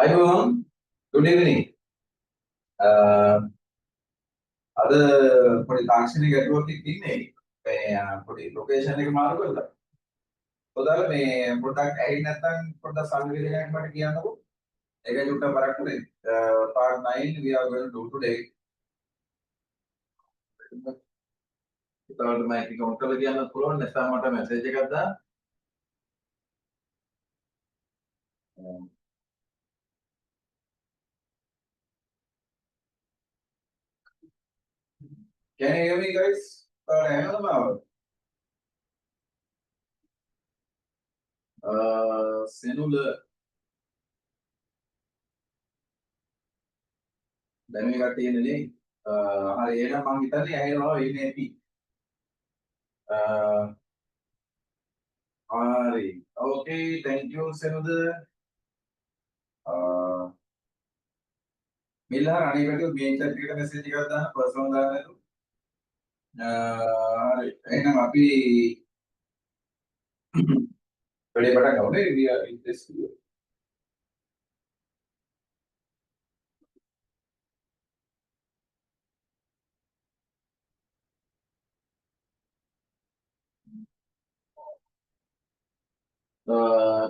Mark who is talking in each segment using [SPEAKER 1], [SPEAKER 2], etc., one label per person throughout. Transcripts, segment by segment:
[SPEAKER 1] Hi everyone, good evening. අද පොඩි තාක්ෂණික ගැටලුවක් ඉන්නේ. මේ පොඩි ලොකේෂන් එක මාරු කරලා. ඔයාලා මේ පොඩ්ඩක් ඇහින්නේ නැත්නම් පොඩ්ඩක් සංවේදනයක් මට කියන්නකෝ. ඒක චුට්ටක් බරක් නෙවෙයි. Part 9 we are going to do today. ඒතකොට මම ඒක කවුන්ට් කරලා කියන්නත් පුළුවන් නැත්නම් මට මැසේජ් එකක් දාන්න. Can you hear me guys? ඇහෙනවද මාව? සෙනුල දැන් මේකට තියෙන්නේ නේ. හරි එහෙනම් මම හිතන්නේ ඇහෙනවා වෙන්නේ නැති. හරි. Okay, thank you සෙනුද. මිල්හර අනිත් පැත්තේ මේ chat එකට message එකක් දාන්න personal දාන්න නේද? හරි. එහෙනම් අපි වැඩේ පටන් ගමු නේ. We are in this video.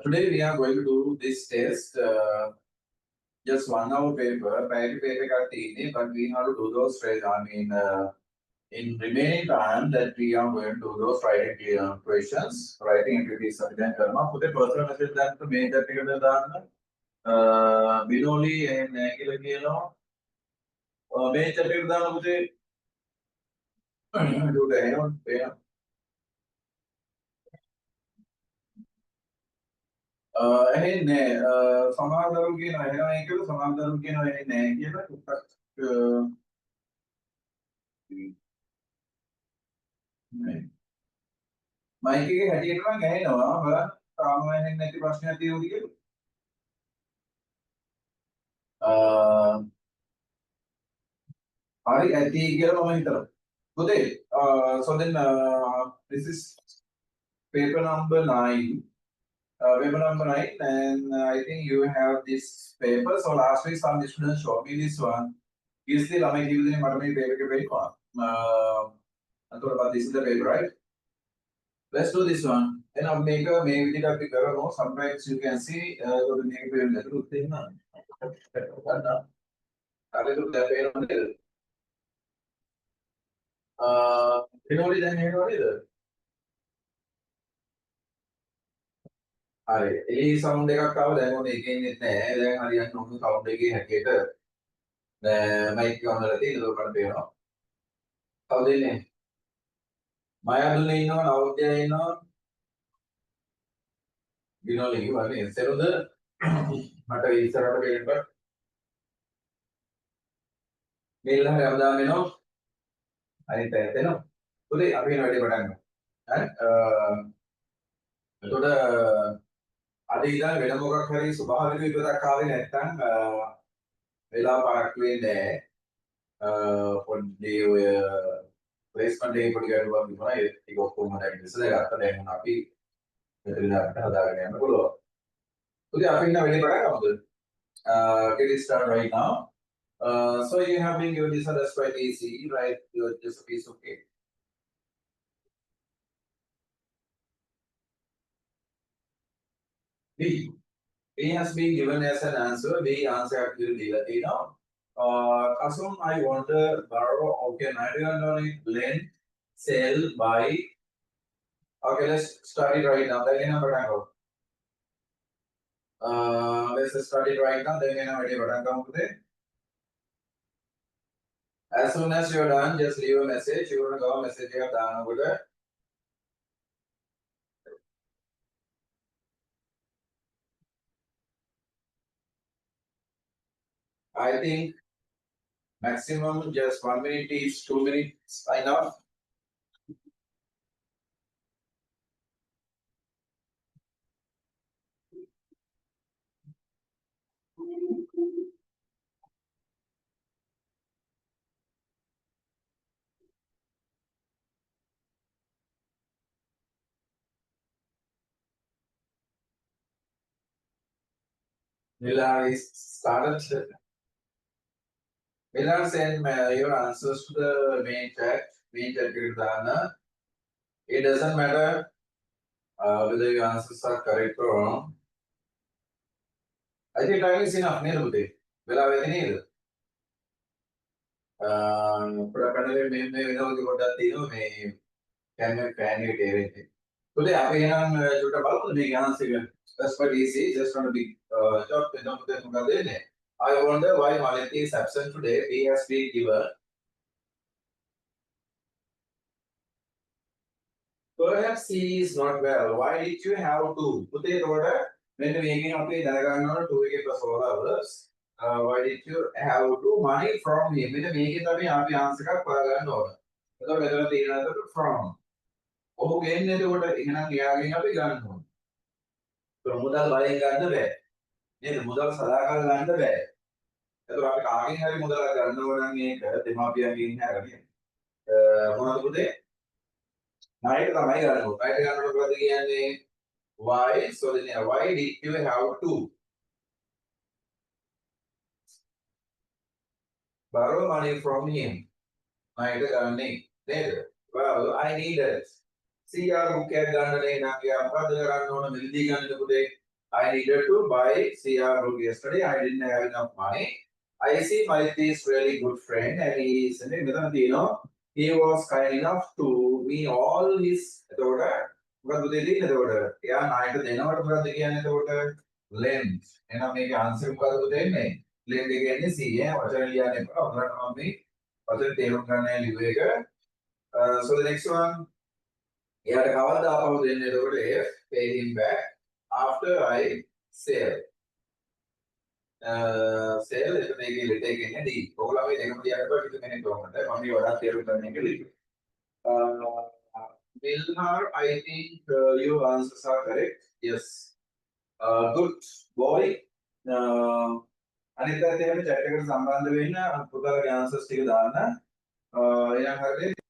[SPEAKER 1] Today we are going to do this test. Just 1 hour paper. Priority paper එකක් තියෙන්නේ, but we have to do those straight. I mean, in remaining time that we are going to do those writing questions, writing activities again කරනවා. පුතේ personal message දාන්න මේ chat එකට දාන්න. බිනෝලි එහෙම නැහැ කියලා කියනවා. මේ chat එකට දාන්න පුතේ. දුර එහෙනම් එහෙනම් ඇහෙන්නේ සමහර දරුවෝ කියනවා එහෙනම් ඒක සමහර දරුවෝ කියනවා ඇහෙන්නේ නැහැ කියලා ටුක්ටක් මයික් එකේ හැටියට නම් ඇහෙනවා බලන්න තාම ඇහෙන්නේ නැති ප්‍රශ්නයක් තියෙනවද කියලා හරි ඇති කියලා මම හිතනවා පුතේ so then this is paper number 9 paper number 9 and I think you have this paper so last week some students showed me this one is the ළමයි කීප දෙනෙක් මට මේ paper එක පෙන්නනවා but this is the paper right let's do this one and अब මේක මේ විදිහට අපි කරමු sometimes you can see ඔබ මේක පෙන්නන ඇතුළු තියෙනවා ගන්න අරලු දැපේනවා නේද එනෝලි දැන් එනවා නේද හරි ඒ සවුන්ඩ් එකක් ආව දැන් ඔන්න එකේ ඉන්නේ නැහැ දැන් හරියට ඔන්න සවුන්ඩ් එකේ හැකේට මයික් එක ඔන්නලා තියෙනවා ඒක කරන්න පේනවා කවුද ඉන්නේ මයදුනේ ඉන්නවා නවෝදයා ඉන්නවා විනෝලි වගේ සෙරුද මට ඉස්සරහට පේන්න මේල් හරි අවදාන වෙනවා අනිත් පැත්තට එනවා පුතේ අපි වෙන වැඩේ පටන් ගමු හරි එතකොට අද ඉඳන් වෙන මොකක් හරි ස්වභාවික විපතක් ආවේ නැත්නම් වෙලා පාරක් වෙන්නේ නැහැ පොඩ්ඩේ ඔය ප්ලේස්මන්ට් එකේ පොඩි ගැටලුවක් තිබුණා ඒක ඔක්කොම දැන් ඉස්සෙල්ලා ගත්තා දැන් මොන අපි මෙතන අපිට හදාගෙන යන්න පුළුවන් පුතේ අපි ඉන්න වැඩේ පටන් ගමුද get it start right now so you have been given this that's quite easy right you're just a piece of cake B has been given as an answer. B answer actually dila තියෙනවා. Kasum I want to borrow okay 91 length sell buy. Okay let's start it right now. Then එන පටන් ගමු. Let's start it right now. Then එන වැඩේ පටන් ගමු පුතේ. As soon as you're done just leave a message. You want to go message එකක් දානකොට I think maximum just 1 minute each, 2 minutes enough. Mila is started. Mila send your answers to the main chat. Main chat Dana. It doesn't matter whether your answers are correct or wrong. I think time is enough. Neil Bude. Mila with Neil. Probably may know the Tino may can fan it everything. Today, I am shoot about the big answer. That's quite easy. Just want to be job. I wonder why Malati is absent today. He has been given. Perhaps he is not well. Why did you have to? Put it order. When waking up in Naragan 2 plus 4 hours. Why did you have to money from him? When waking up in Api answer Paragan order. Whether the from. Oh, again, they would have again අපි ගන්න ඕනේ. මුදල් වලින් ගන්න බෑ. නේද? මුදල් සදාකාල ගන්න බෑ. ඒතකොට අපි කාගෙන් හරි මුදලක් ගන්න ඕන නම් මේක දෙමාපියන්ගෙන් හරි මොනවද පුතේ? ණයට තමයි ගන්න ඕනේ. ණයට ගන්නකොට මොකද කියන්නේ? Why? So then why did you have to borrow money from him? ණයට ගන්නේ නේද? Well, I needed. CR book එක ගන්න නේ නම් යා මොකද කරන්න ඕන මිලදී ගන්න පුතේ? I needed to buy CR book yesterday. I didn't have enough money. I see Maiti is really good friend and he is he was kind enough to me all his daughter. මොකද දෙදී එතකොට එයා ණයට දෙනවට මොකද කියන්නේ එතකොට lend. එහෙනම් මේකේ answer මොකද දෙන්නේ? lend එක කියන්නේ C ඈ වචන ලියන්න එපා. ඔයාලට මම මේ වචන තේරුම් ගන්න ලිව් එක. So the next one එයාට කවද්ද ආපහු දෙන්නේ එතකොට F pay him back after I sell. Sell එතන ඒකේ ලෙටර් එකේ ඉන්නේ D. ඔයගොල්ලෝ මේ දෙකම ලියන්න බෑ කිසි කෙනෙක් කොහොමද? මම මේ වඩා තේරුම් ගන්න එක ලිව්වා. Milhar, I think your answers are correct. Yes. Good boy. අනිත් පැත්තේ එහෙම chat එකට සම්බන්ධ වෙන්න පුතාලගේ answers ටික දාන්න. එහෙනම් හරියට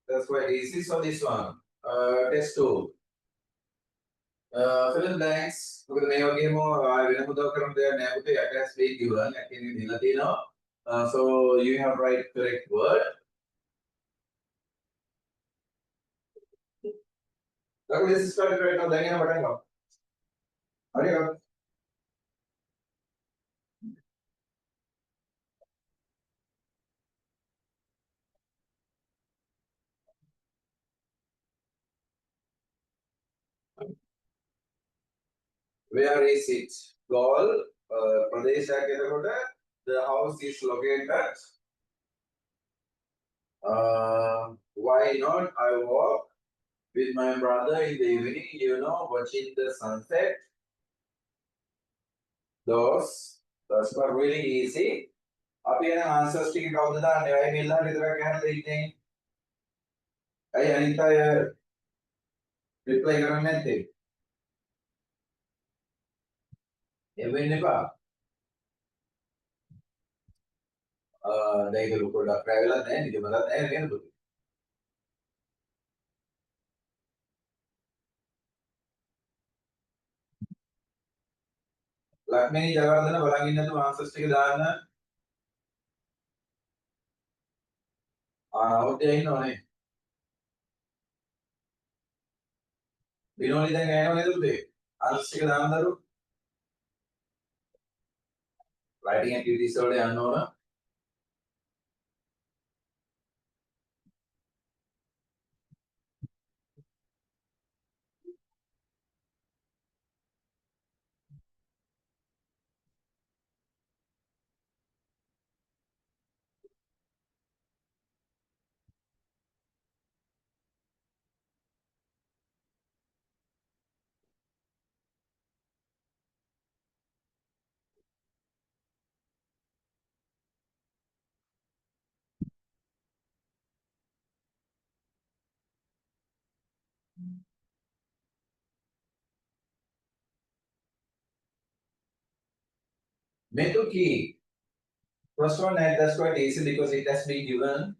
[SPEAKER 1] that's quite easy. So this one. Test 2. Fill in blanks. මොකද මේ වගේම වෙන උදව් කරන දෙයක් නෑ පුතේ. It has been given. actually දීලා තියෙනවා. So you have right correct word. This is started right now. දැන් යන පටන් ගමු. හරියට where is it? Goal, Pradeshak එතකොට the house is located at why not I walk with my brother in the evening, watching the sunset. Those were really easy. අපි එන answers ටික කවුද දාන්නේ? අය මෙල්ලා විතරක් ගහන්න ඉන්නේ. අය අනිත් අය reply කරන්නේ නැත්තේ. එවෙන්න එපා. දැන් ඒක පොඩ්ඩක් try වෙලා නැහැ නේද? මලත් නැහැ නේද පුතේ? ලක්මේනි ජයවර්ධන බලන් ඉන්න තු answers ටික දාන්න. අවුත් ඉන්නවනේ. විනෝනි දැන් ඇහෙනව නේද පුතේ? answers ටික දාන්න දරු. writing activities වලට යන්න ඕන. Metuki. First one, that's quite easy because it has been given.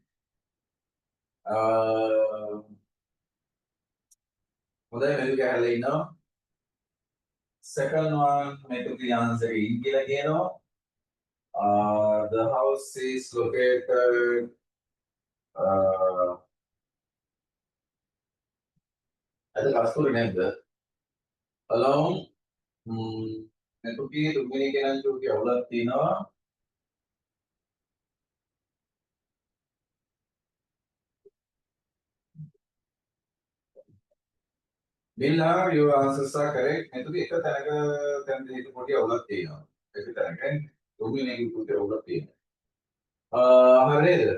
[SPEAKER 1] හොඳයි මෙතුක ඇහලා ඉන්නවා. second one මේක the answer in කියලා කියනවා. The house is located අද කස්තුර නැද්ද? along මෙතුකී තුන්වෙනි කෙනා චෝකේ අවුලක් තියෙනවා. Mila, your answers are correct. මෙතුකී එක තැනක දැන් මේක පොඩි අවුලක් තියෙනවා. එක තැනක තුන්වෙනි චෝකේ අවුලක් තියෙනවා. හරිද?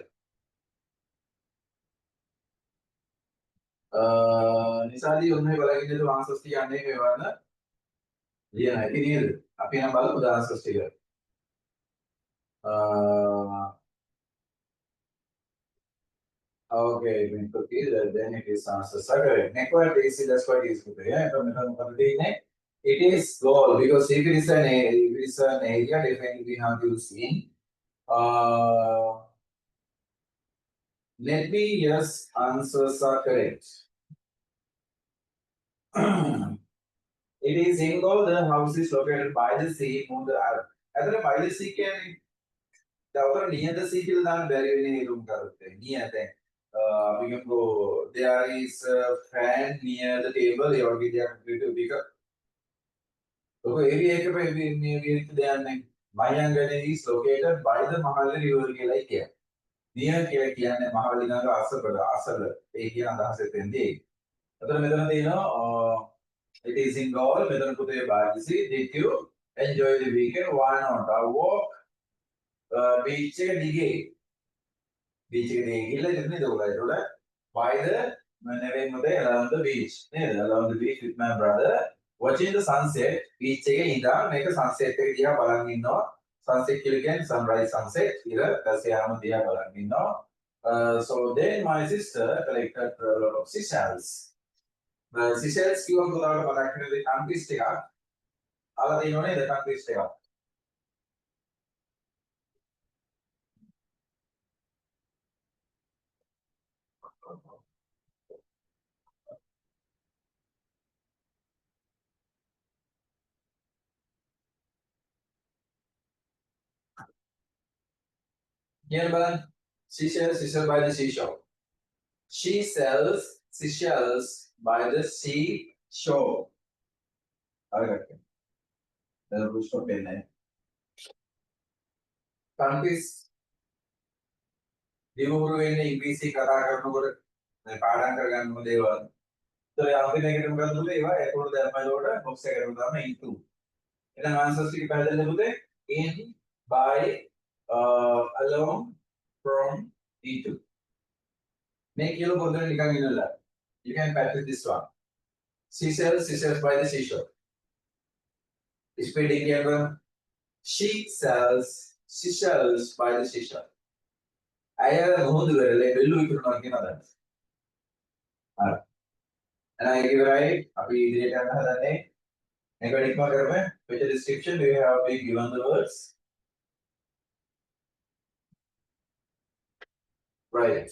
[SPEAKER 1] නිසාදී ඔන්නේ බලගෙන ඉඳලා ආන්සර්ස් කියන්නේ මේවන ලියන හැටි නේද? අපි නම් බලමු ආන්සර්ස් ටික. Okay, then it is answers are correct. Next one is that's quite easy. It is goal because if it is an area, definitely we have to use in. Let me yes, answers are correct. It is in goal. The house is located by the sea. On the other by the sea can near the sea till then very room near there. We can go. There is a fan near the table. You already there to pick up. So area Mayangani is located by the Mahalir River like here. Near Kilakian and Mahalina Asal area and Asetendi. Other Medanino, it is in goal, Medan Pute Badisi. Did you enjoy the weekend? Why not? A walk, beach, digay. Beach, by the along the beach. Along the beach with my brother. Watching the sunset, beach make a sunset area Balangino, sunset again, sunrise sunset, here, Kasiama Dia Balangino. So then my sister collected a lot of seashells. Seashells given to the country stay up. All the country stay up. Here, Balan, she sells seashell by the seashore. She sells seashells by the seashore. Okay. Then we stop in there. Countries. දිමුරු වෙන්නේ ඉංග්‍රීසි කතා කරනකොට පාඩම් කරගන්න ඕන දේවල්. ඒතර අපි මේකට මොකද දුන්නේ? ඒවා ඒකට දැම්මලෝට box එකකට දාන්න into. එහෙනම් answers ටික පැහැදිලිද පුතේ? In, by, along, from, into. මේ කියලා පොතේ නිකන් ඉන්නලා. You can practice this one. She sells by the seashore. Speeding here. She sells by the seashore. I have a mood where I will look at another. And I give right, Api did another name. Negative marker, which description do you have been given the words? Right.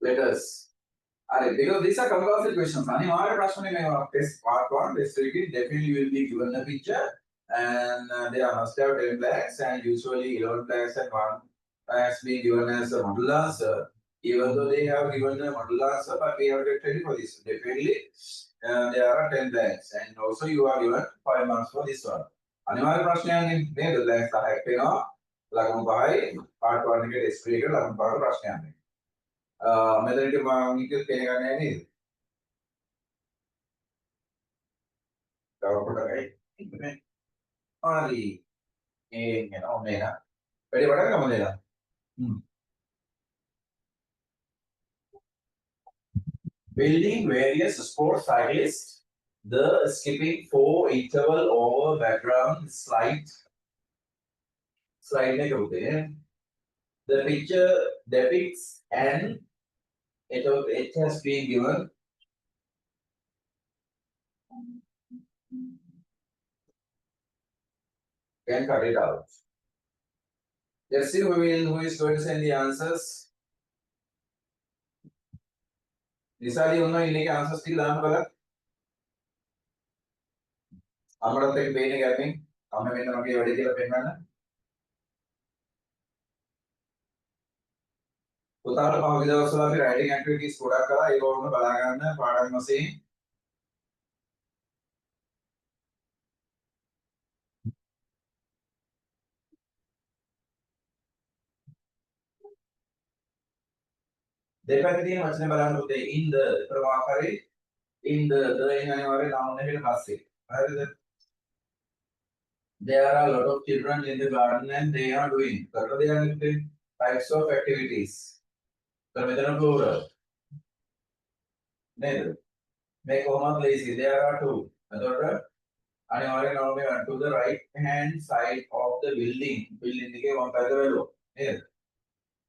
[SPEAKER 1] Let us. Because these are compulsory questions. Any more question in test part one, test three, definitely will be given a picture. And they must have 10 blanks and usually 11 blanks and 1 has been given as a model answer, even though they have given a model answer, but we have to ready for this. Definitely, there are 10 blanks, and also you are given 5 marks for this one. Animal Prashnan in the blanks are acting on Lagubai, part 1 get explained, Lagubai Prashnan. Method to Mamika Kenani. Only in Omega. Very what I come Building various sports cyclists, the skipping 4 interval over background slide The picture depicts and it has been given can cut it out. Let's see who is going to send the answers. Nisali, you know, you answers still. අම්මටත් එක්ක පේන ගැම්මෙන් අම්ම මෙන්න මගේ වැඩේ කියලා පෙන්නන්න. පුතාට පහුගිය දවස්වල අපි රයිටින් ඇක්ටිවිටීස් ගොඩක් කළා. ඒක ඕන බලා ගන්න පාඩම් වශයෙන්. දෙපැත්තේ තියෙන වචන බලන්න පුතේ. in the ප්‍රවාහකරේ in the එන්නේ වගේ noun එකකට පස්සේ. හරිද? There are a lot of children in the garden and they are doing. කරලා දෙන්නේ types of activities. तर මෙතන plural. නේද? මේ කොහොමද lazy? There are two. එතකොට අනිවාර්යෙන් noun එක to the right hand side of the building. building එකේ වම් පැත්ත බැලුවා. නේද?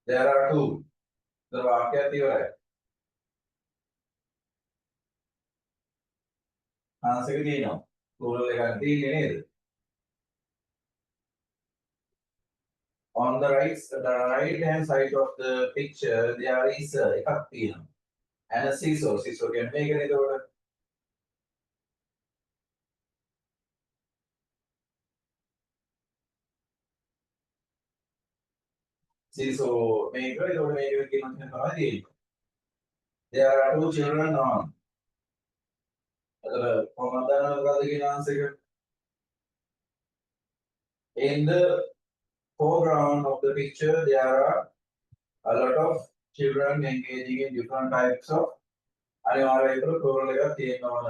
[SPEAKER 1] There are two. तर වාක්‍යයක් ඉවරයි. ආන්සර් එක තියෙනවා. plural එකක් තියෙන්නේ නේද? On the right hand side of the picture there is එකක් තියෙනවා. And a seesaw. seesaw කියන්නේ මේකනේ එතකොට. seesaw මේක එතකොට මේක කියන වචනේ තමයි තියෙන්නේ. There are two children on. එතකොට කොහොමද දන්නවද මොකද්ද කියන ආන්සර් එක? In the foreground of the picture there are a lot of children engaging in different types of අනිවාර්යයෙන් plural එකක් තියෙන්න ඕන.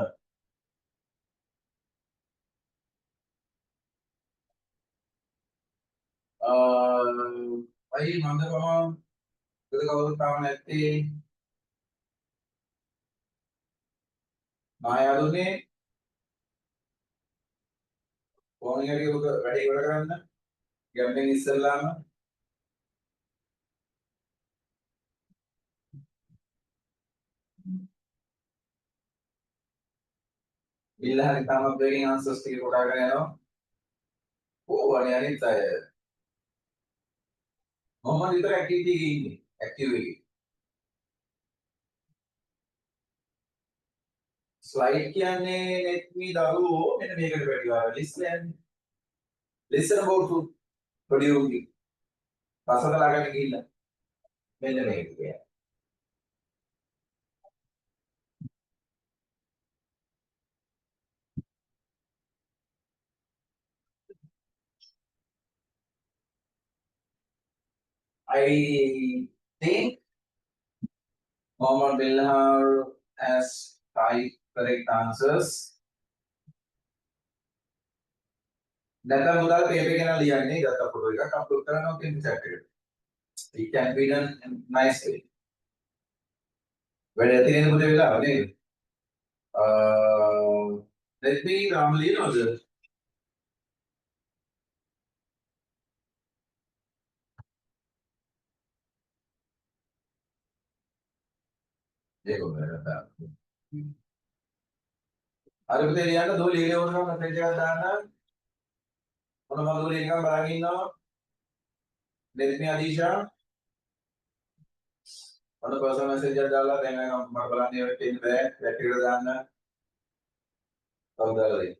[SPEAKER 1] අයි මන්දපම කවුරුත් තාම නැත්තේ මායාදුනේ ෆෝන් එකේ ඔක වැඩි ඉවර කරන්න ගැම්මෙන් ඉස්සෙල්ලාම බිල්ල හරි තාමත් වේගෙන් ආන්සර්ස් ටික කොටාගෙන යනවා. ඕ අනේ අනිත් අය මොහොම විතර ඇක්ටිවිටි එකේ ඉන්නේ. ඇක්ටිව් එකේ. ස්ලයිඩ් කියන්නේ නෙත්මි දරුවෝ මෙන්න මේකට වැඩිවා list listen about to produce රසකලා ගන්න ගිහිල්ලා මෙන්න මේක කියන්නේ. I think Mohammed Bilhar has 5 correct answers. නැත්නම් මුදල් පේපර් එක ගැන ලියන්නේ ගත්ත ෆොටෝ එකක් අප්ලෝඩ් කරනවා කියන chat එකට. It can be done nicely. වැඩ ඇති නේද පුතේ වෙලාව නේද? let me Rama ලියනවද? ඒක උඹලට. අර පුතේ ලියන්න දෝ ලියලා ඕනම මෙසේජ් එකක් දාන්න. මොන මගුලේ නිකන් බලන් ඉන්නවා. let me අදීෂා අර පර්සනල් මෙසේජ් එකක් දාලා දැන් මම බලන්නේ ඔය දෙන්න බෑ chat එකට දාන්න. කවුදාලද?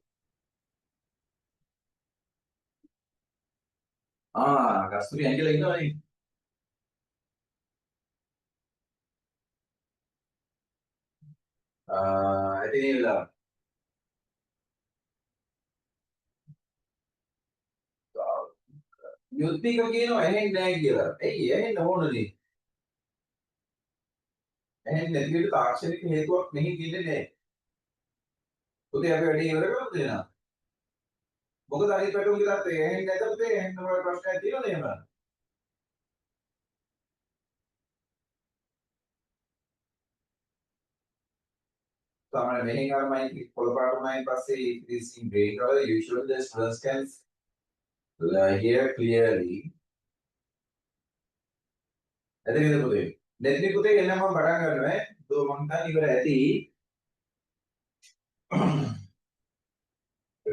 [SPEAKER 1] කස්තුරි ඇඟිලා ඉන්නවනේ. ඇති නේ වෙලාව. යුද්ධික කියනවා ඇහෙන්නේ නැහැ කියලා. ඇයි ඇහෙන්න ඕනනේ? ඇහෙන්නේ නැති විදිහට තාක්ෂණික හේතුවක් මෙහි කිව්වේ නැහැ. පුතේ අපි වැඩි ඉවර කරමුද එනවා? මොකද අනිත් පැටවුන් ගිලත් ඇහෙන්නේ නැද්ද පුතේ? ඇහෙන්න ඔය ප්‍රශ්නයක් තියෙනවද එහෙම? තමයි මෙහෙන් අර මයික් පොළ පාට වුණායින් පස්සේ this in grade level usually the students can hear clearly. එතනද පුතේ? දෙන්නේ පුතේ එන්න මම පටන් ගන්නවා ඈ. දෝ මං හිතන්නේ ඉවර ඇති.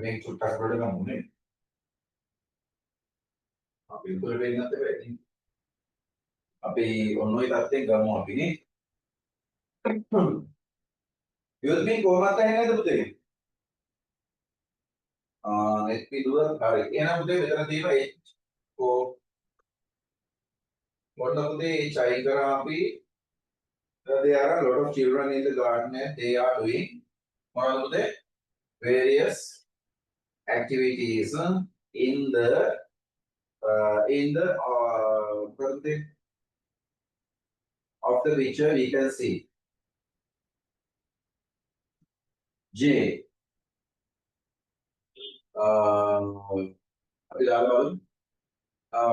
[SPEAKER 1] මේක චුට්ටක් වලට ගමුනේ. අපි උඩට වෙන්නත් බැරි. අපි ඔන්න ඔය තත්ත්වෙන් ගමු අපි නේ. යොත් මේ කොහොමද ඇහෙන්නේ නැද්ද පුතේ? let me do a hurry. එහෙනම් පුතේ මෙතන තියෙනවා H4 මොන පුතේ H අයින් කරා අපි there are a lot of children in the garden and they are doing මොනවද පුතේ various activities in the of the picture we can see J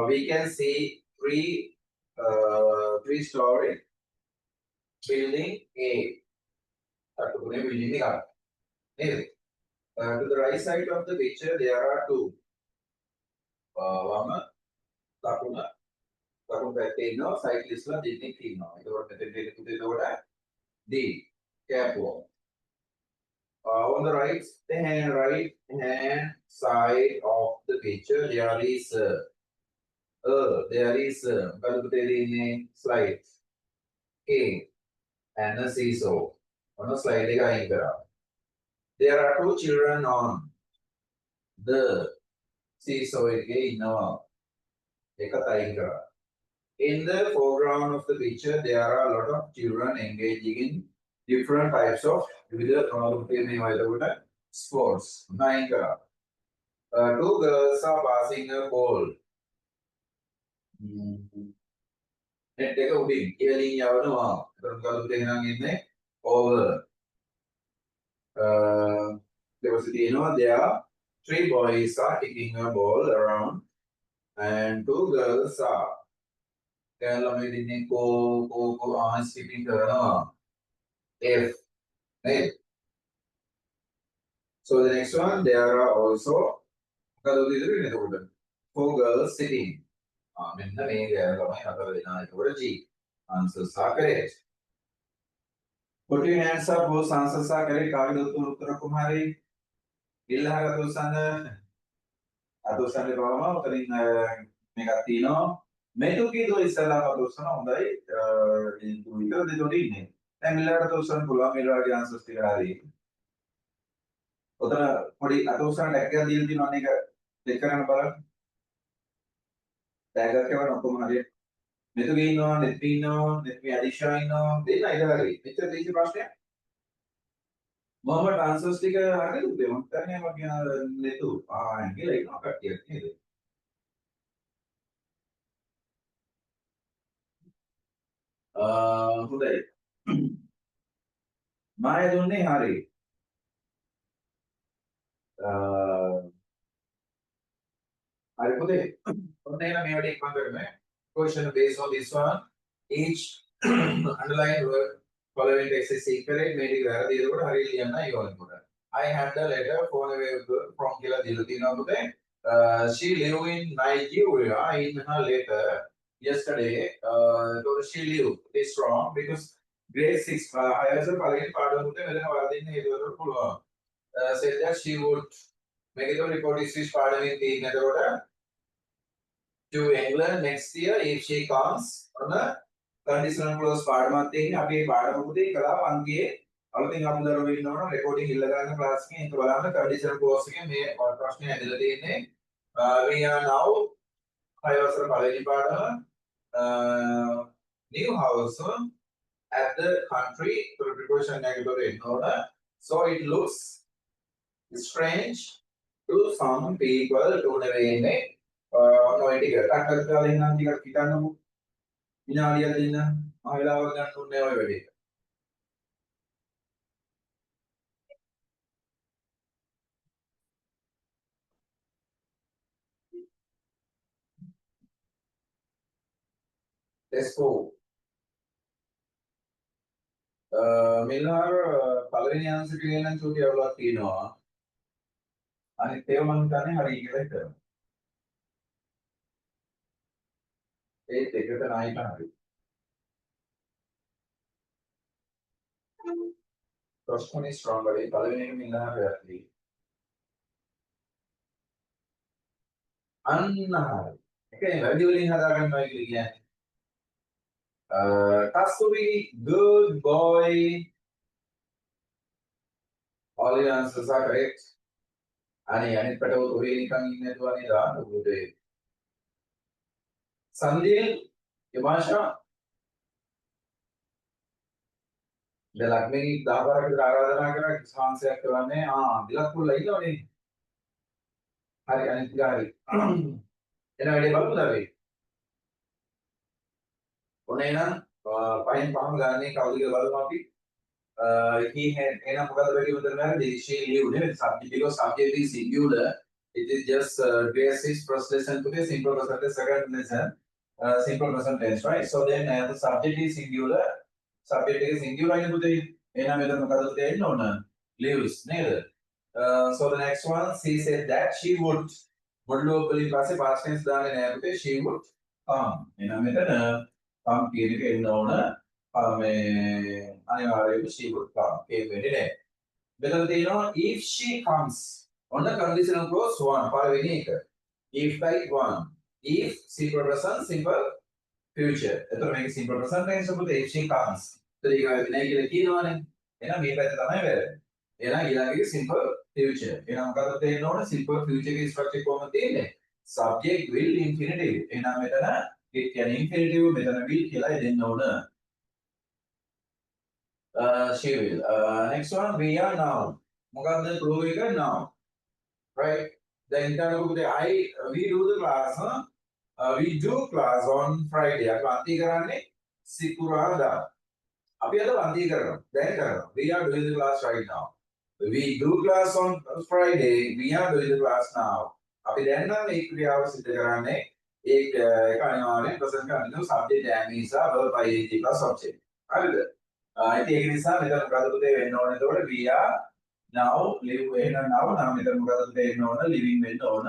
[SPEAKER 1] we can see three-story building A. Building A. To the right side of the picture there are two. One, Takuna, Takuna, cyclist, Disney Kino. D. Careful. On the right hand side of the picture there is slide A and a seesaw. On a slide there are two children on the seesaw in the foreground of the picture there are a lot of children engaging in different types of sports. Two girls are passing a ball. Net එක උඩින් ඉහළින් යවනවා. එතකොට කවුද තේරෙනවද ඉන්නේ? over. There are three boys are kicking a ball around and two girls are skipping කරනවා. F. Right? So the next one there are also four girls sitting. මෙන්න මේ ළමයි හතර දෙනා ඒකට G. Answers are correct. Put your hands up, both answers are correct. කාගෙද උත්තර කුමාරී? ඉල්ලහගත උසන්න. අත උසන්න බලමු. උතරින් මේකක් තියෙනවා. මෙතුකී දෝ ඉස්සලා අත උසන්න හොඳයි. විතර දෙතොට ඉන්නේ. දැන් ඉල්ලහගත උසන්න පුළුවන් මේ වගේ answers ටික හරි. උතන පොඩි අත උසන්න ටැග් එකක් දීලා තියෙනවා මේක ක්ලික් කරන්න බලන්න. ටැග් එකක් කරන ඔක්කොම හරියට මෙතුකේ ඉන්නවා නෙත්මි ඉන්නවා නෙත්මි අදිශා ඉන්නවා දෙන්න ඉඳලාගේ මෙච්චර දෙයිසි ප්‍රශ්නයක් මොහොමඩ් ආන්සර්ස් ටික හරියද උදේ මම හිතන්නේ මගේ නෙතු කියලා ඉන්නවා කට්ටියක් නේද හොඳයි මාය දුන්නේ හරි හරි පුතේ ඔන්න එහෙනම් මේ වැඩේ ඉක්මන් කරමු question based on this one each underline word following text is correct මේක වැරදි ඒකට හරියට ලියන්න ඊවලකට I had a letter for a from කියලා දීලා තියෙනවා පුතේ she live in Nigeria in her letter yesterday so she live this wrong because grade 6 higher පළවෙනි පාඩම පුතේ මෙතන වරදින්න හේතුවට පුළුවන් said that she would make it a report is පාඩමේ තියෙන එතකොට to England next year if she comes on a conditional clause පාඩමක් තියෙන්නේ අපි මේ පාඩම පුතේ කළා පන්තියේ අලුතින් අපි දරුවෝ ඉන්නවනම් රෙකෝඩින් ඉල්ල ගන්න ක්ලාස් එකේ ඒක බලන්න conditional clause එකේ මේ ප්‍රශ්නේ ඇදලා තියෙන්නේ we are now හයවසර පළවෙනි පාඩම new house at the country preposition negative in order so it looks strange to some people to නෙවෙන්නේ ඔය ටික ටක් කරලා ඉන්නම් ටිකක් හිතන්නකෝ විනාඩියක් දෙන්න මම වෙලාවක් ගන්න ඕනේ ඔය වැඩේ let's go මිල්හාර පළවෙනි ආන්සර් එක නම් චූටි අවුලක් තියෙනවා අනිත් ඒවා මම හිතන්නේ හරි කියලා හිතනවා ඒත් එකට නායක හරි first one is strong but පළවෙනි එක මිල්හාර වැරදි අන්න හරි ඒකේ වැඩි වලින් හදා ගන්නවා කියලා කියන්නේ Kasuri, good boy. All the answers are correct. අනිත් පැටව ඔරේ නිකන් ඉන්නේ නැතුව අනේ දාන්න පුතේ. සන්දිල් යමාෂා දැන් ලක්ෂ්මී 10 පාරක් විතර ආරාධනා කරා සාංශයක් කරන්නේ දිලක් පුල්ලා ඉන්නවනේ. හරි අනිත් ටික හරි. එන වැඩේ බලමුද අපි? ඔන්න එහෙනම් පහෙන් පහම ගන්නේ කවුද කියලා බලමු අපි. He had එහෙනම් මොකද වැඩි උතර නැරෙන්නේ? She lived නෙවෙයි subject because subject is singular. It is just basic first lesson today simple present tense second lesson simple present tense right. So then the subject is singular. Subject is singular නේ පුතේ. එහෙනම් මෙතන මොකද තියෙන්න ඕන? Lives නේද? So the next one she said that she would මොඩලෝ වලින් පස්සේ past tense දාන්නේ නෑ පුතේ. She would come. එහෙනම් මෙතන come කියන එක එන්න ඕන. මේ අනිවාර්යයෙන්ම she would come. ඒ වෙන්නේ නෑ. මෙතන තියෙනවා if she comes. ඔන්න conditional clause 1 පළවෙනි එක. If type 1. If simple present simple future. එතකොට මේක simple present tense පුතේ if she comes. එතකොට ඒක වෙන්නේ කියලා කියනවනේ. එහෙනම් මේ පැත්ත තමයි වැරදි. එහෙනම් ඊළඟට simple future. එහෙනම් මොකද තේරෙන්න ඕන simple future එකේ structure කොහොමද තියෙන්නේ? Subject will infinitive. එහෙනම් මෙතන it කියන්නේ infinitive මෙතන will කියලා දෙන්න ඕන. She will. Next one we are now. මොකක්ද clue එක now. Right? දැන් හිතන්නකෝ පුතේ we do the class we do class on Friday. අපි අන්ති කරන්නේ සිකුරාදා. අපි අද වන්දි කරනවා. දැන් කරනවා. We are doing the class right now. We do class on Friday. We are doing the class now. අපි දැන් නම් මේ ක්‍රියාව සිදු කරන්නේ ඒක අනිවාර්යෙන් present continuous subject am is a verb ing plus object. හරිද? ඉතින් ඒක නිසා මෙතන මොකද පුතේ වෙන්න ඕනේ? එතකොට we are now live එහෙනම් now නම් මෙතන මොකද පුතේ වෙන්න ඕන? living වෙන්න ඕන.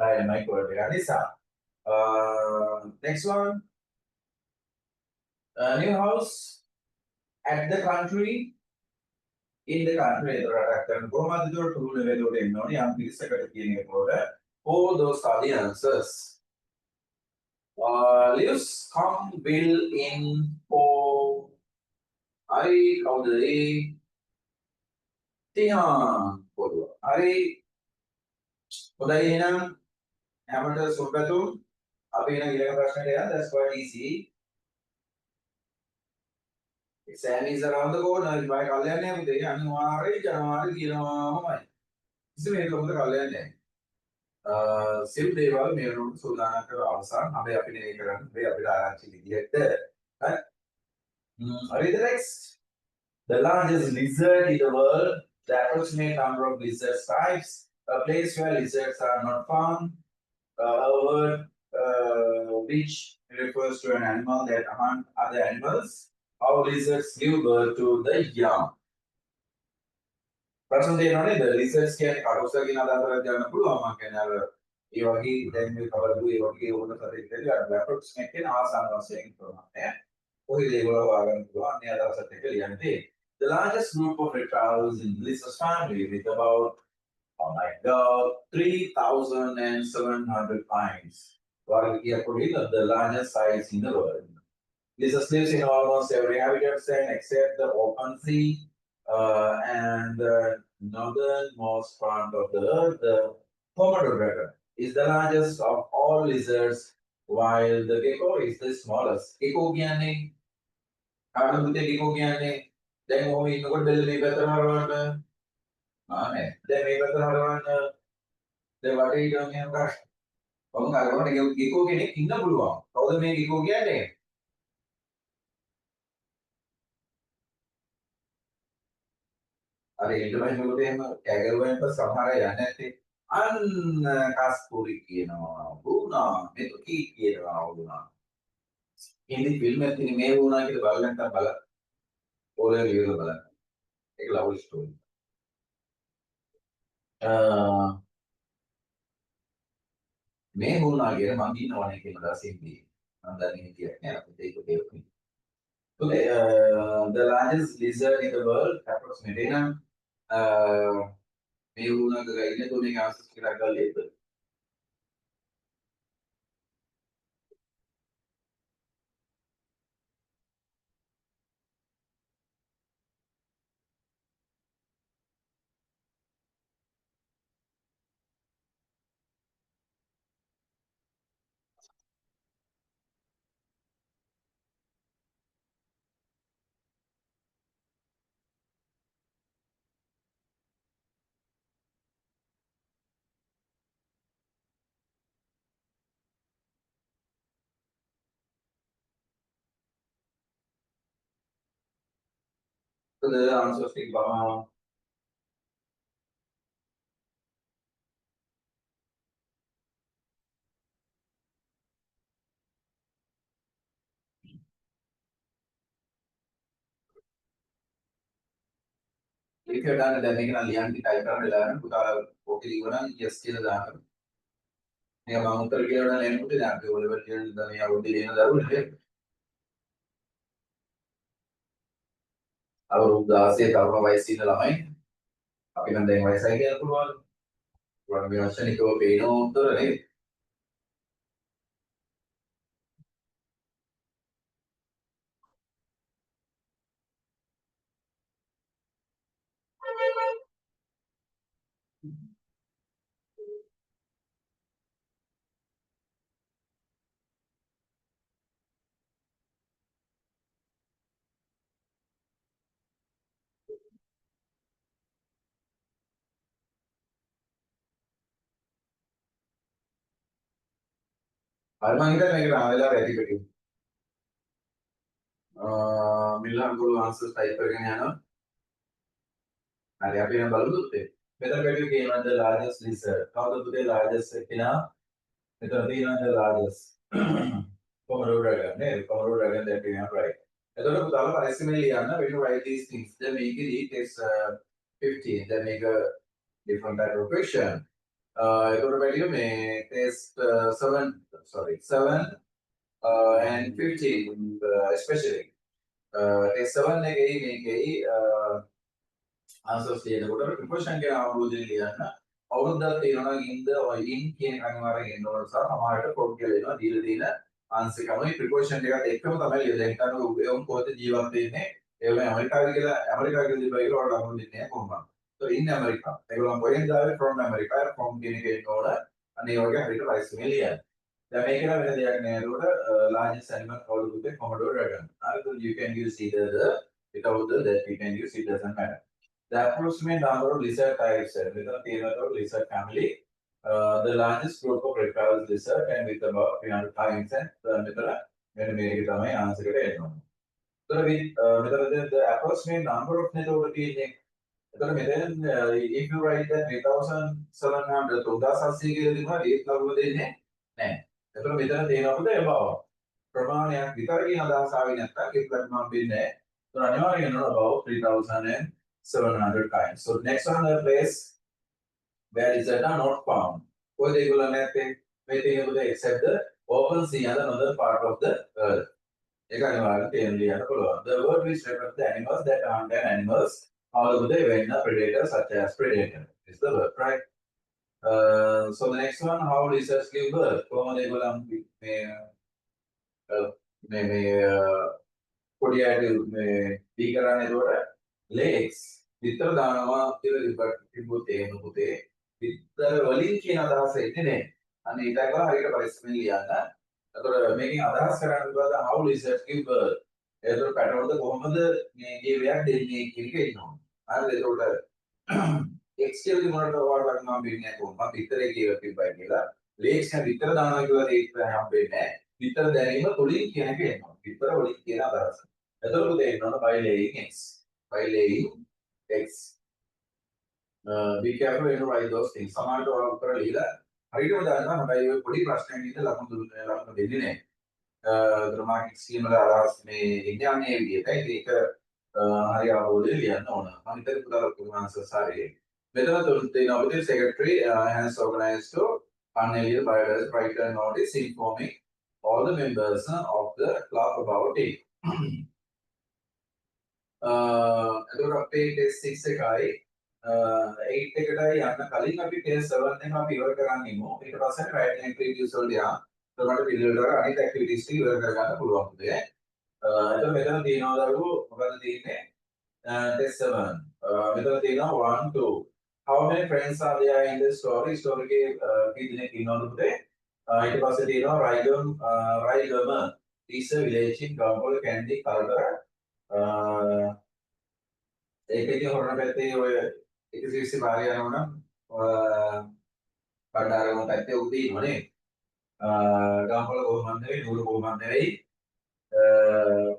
[SPEAKER 1] dynamic word එක නිසා. Next one. New house at the country in the country එතකොට කරන කොහොමද ඒකට රූල් එක එතකොට එන්න ඕනේ යම් පිරිසකට කියන එකට all those are the answers. Lives come will in for හරි කවුද ඒ තිහාන් පොදුව හරි හොඳයි එහෙනම් හැමෝට සුබපැතුම් අපි එහෙනම් ඊළඟ ප්‍රශ්නයට යන්න. That's quite easy. Exam is around the corner. ඉතින් කල්යන්නේ නැහැ පුතේ. අනිවාර්යයෙන් ජනවාරි කියනවාමයි. ඉතින් මේක මොකද කල්යන්නේ? සිල් දේවල් මේ වරුන්ට සූදානම් කර අවසන්. හැබැයි අපි නේ කරන්නේ මේ අපිට ආරංචි විදියට. හරි. Read the text. The largest lizard in the world, the approximate number of lizard types, a place where lizards are not found, a word which refers to an animal that hunt other animals. How lizards give birth to the young. ප්‍රශ්න තියෙනවා නේද? lizards කියන්නේ කඩොස්සකින් අදහස් කරලා ගන්න පුළුවන්. මම කියන්නේ අර ඒ වගේ දැන් මේ කවදු ඒ වගේ ඕන සතෙක් දෙවියන් approximate කියන ආසන්න වශයෙන් ප්‍රමාණය. ඔය දේවල් හොයාගන්න පුළුවන්. මේ අදහසත් එක්ක ලියන්න තියෙන්නේ. The largest group of reptiles in lizard family with about 3,700 kinds. The largest size in the world. Lizards lives in almost every habitat zone except the open sea and the northernmost part of the earth. The Komodo dragon is the largest of all lizards, while the gecko is the smallest. Gecko කියන්නේ කාටද gecko කියන්නේ? දැන් ඔහොම ඉන්නකොට බෙල්ල මේ පැත්තට හරවන්න. නෑ. දැන් මේ පැත්තට හරවන්න. දැන් වටේ හිටවම එහෙම කරා. කොහොම කරනකොට gecko කෙනෙක් ඉන්න පුළුවන්. කවුද මේ gecko කියන්නේ? අර ඊට පස්සේ මොකද එහෙම කැගරුවෙන් පස්සේ සමහර අය යන්නේ නැත්තේ අන්න කස්පුරි කියනවා වුණා මෙතුකී කියනවා වුණා හින්දි ෆිල්ම් එකක් තියෙන මේ වුණා කියලා බලන්න නැත්නම් බලන්න ඕලේ ලියලා බලන්න ඒක ලව් ස්ටෝරි මේ වුණා කියන මම ඉන්නවනේ කියන දසින්දී මම දන්නේ හිටියේ නෑ අපිට ඒක දෙන්නේ. The largest lizard in the world approximately මේ වුණාක ගයිනේ તો මේක ආන්සර් කියලා ගාලා ඉන්න. the answer stick if you're done then make an alien type කරන්න දාන්න පුතාලා ඕකේ ලියවනම් yes කියලා දාන්න. මේක මම උත්තර කියලා දාන්න එනකොට දැන් අපි ඔය level කියලා දැන් මේ අවුරුද්දේ ලියන දරුවෝ අවුරුදු 16 තරුණ වයසේ ඉන්න ළමයි අපි නම් දැන් වයසයි කියලා පුළුවන්. පුළුවන් මේ වචනිකව පේන උත්තර නේද? හරි මම හිතන්නේ මේකට ආවෙලා වැඩි පිටු. මිල්හන් ගොළු ආන්සර්ස් ටයිප් කරගෙන යනවා. හරි අපි නම් බලමු උත්තේ. මෙතන පැටිය කියනවා the largest lizard. කවුද පුතේ largest කෙනා? මෙතන තියෙනවා the largest. Komodo dragon නේද? Komodo dragon that we have right. එතකොට පුතාලා පරිස්සමෙන් ලියන්න when you write these things. Then make it is 15. Then make a different type of question. එතකොට පැටිය මේ test 7 and 15 especially. test 7 එකේ මේකේ answers ලියනකොට preposition කියන අවබෝධය ලියන්න අවුරුද්දක් තියෙනවා නම් ඉන්ද or in කියන අනිවාර්යෙන් එන්න ඕන නිසා සමහරට පොඩ් කියලා එනවා දීලා තියෙන answer එකමයි preposition එකත් එක්කම තමයි ලියලා හිටන්න උන් කොහෙද ජීවත් වෙන්නේ ඒ වගේ ඇමරිකාවේ කියලා දීපා කියලා ඔයාලට අහන්න දෙන්නේ කොහොමද so in America ඒගොල්ලෝ කොහෙන්ද ආවේ from America from කියන එක එන්න ඕන අනේ වගේ හරියට වයිස් එකේ ලියන්න දැන් මේක නම් වෙන දෙයක් නෑ ඒකට largest animal කවුද පුතේ Komodo dragon හරිද you can use either the without the that you can use it doesn't matter. The approximate number of lizard types with a theory of lizard family, the largest group of reptiles lizard and with about 300 times and when make it my answer it. So with the approximate number of methodology if you write that 3700 तो 1080 के लिए ना 1 लाख में देने नहीं तो මෙතන තියෙනවා පුතේ above ප්‍රමාණයක් විතර කියන අදහස ආවේ නැත්නම් ඒක මම පින්නේ तो අනිවාර්යෙන් නෝ above 3700 times. So next one the place where lizards are not found. कोई देखो නැත්තේ මේ තියෙන පුතේ except the open sea and another part of the earth. ඒක අනිවාර්යෙන් තේරුම් ගන්න පුළුවන්. The word which refers the animals that aren't an animals all of the when a predator such as predator is the word right. So the next one how lizards give birth. කොහොමද ඒගොල්ලන් මේ පොඩි අයට මේ දී කරන්නේ ඒකට legs විතර දානවා කියලා තිබුත් එහෙම පුතේ විතර වලින් කියන අදහස එන්නේ නැහැ. අන්න ඒකයි කරලා හරියට පරිස්සමෙන් ලියන්න. එතකොට මේකෙන් අදහස් කරන්නේ මොකද how lizards give birth. එතකොට පැටවලද කොහොමද මේ ජීවයක් දෙන්නේ කියන එක එනවා. හරිද? එතකොට x කියලා මොනකට වඩා මම බින්නේ කොහොමද? විතරේ කියලා තිබ්බයි කියලා. legs එක විතර දානවා කියලා ඒක හම්බෙන්නේ නැහැ. විතර දැනීම තුලින් කියන එක එනවා. විතර වලින් කියන අදහස. එතකොට පුතේ එනවා by laying eggs. By laying eggs. Be careful when you write those things. සමහරට ඔයාලා උත්තර ලියලා හරියටම දානවා හැබැයි ඔය පොඩි ප්‍රශ්නයක් විතර ලකුණු දෙන්නේ නැහැ. ග්‍රැමාටික්ස් කියන අදහස් මේ විඥානයේ විදිහටයි ඒක හරිය අවබෝධය ලියන්න ඕන. මම හිතන්නේ පුතාලා කොහොම ආන්සර්ස් හරියි. මෙතන තුන් තියෙනවා අපිට secretary has organized to unveil biodiversity writer notice informing all the members of the club about it. එතකොට අපේ ටෙස්ට් 6 එකයි 8 එකටයි යන්න කලින් අපි ටෙස්ට් 7 එක අපි ඉවර කරන් ඉමු. ඊට පස්සේ රයිටින් ඇක්ටිවිටීස් වලට යන්න. එතකොට පිළිවෙල වල අනිත් ඇක්ටිවිටීස් ටික ඉවර කරගන්න පුළුවන් පුතේ. එතකොට මෙතන තියෙනවා දරුවෝ මොකද තියෙන්නේ? ටෙස්ට් 7. මෙතන තියෙනවා 1 2. How many friends are there in the story? Story එකේ කී දෙනෙක් ඉන්නවද පුතේ? ඊට පස්සේ තියෙනවා රයිගම is a village in Gampol Candy Calder. ඒක ඉතින් හොරණ පැත්තේ ඔය 120 පාරේ යනවනම් බණ්ඩාරගම පැත්තේ උදේ ඉන්නවනේ. ගාම්පල කොහොමද නෙවෙයි නූරු කොහොමද නෙවෙයි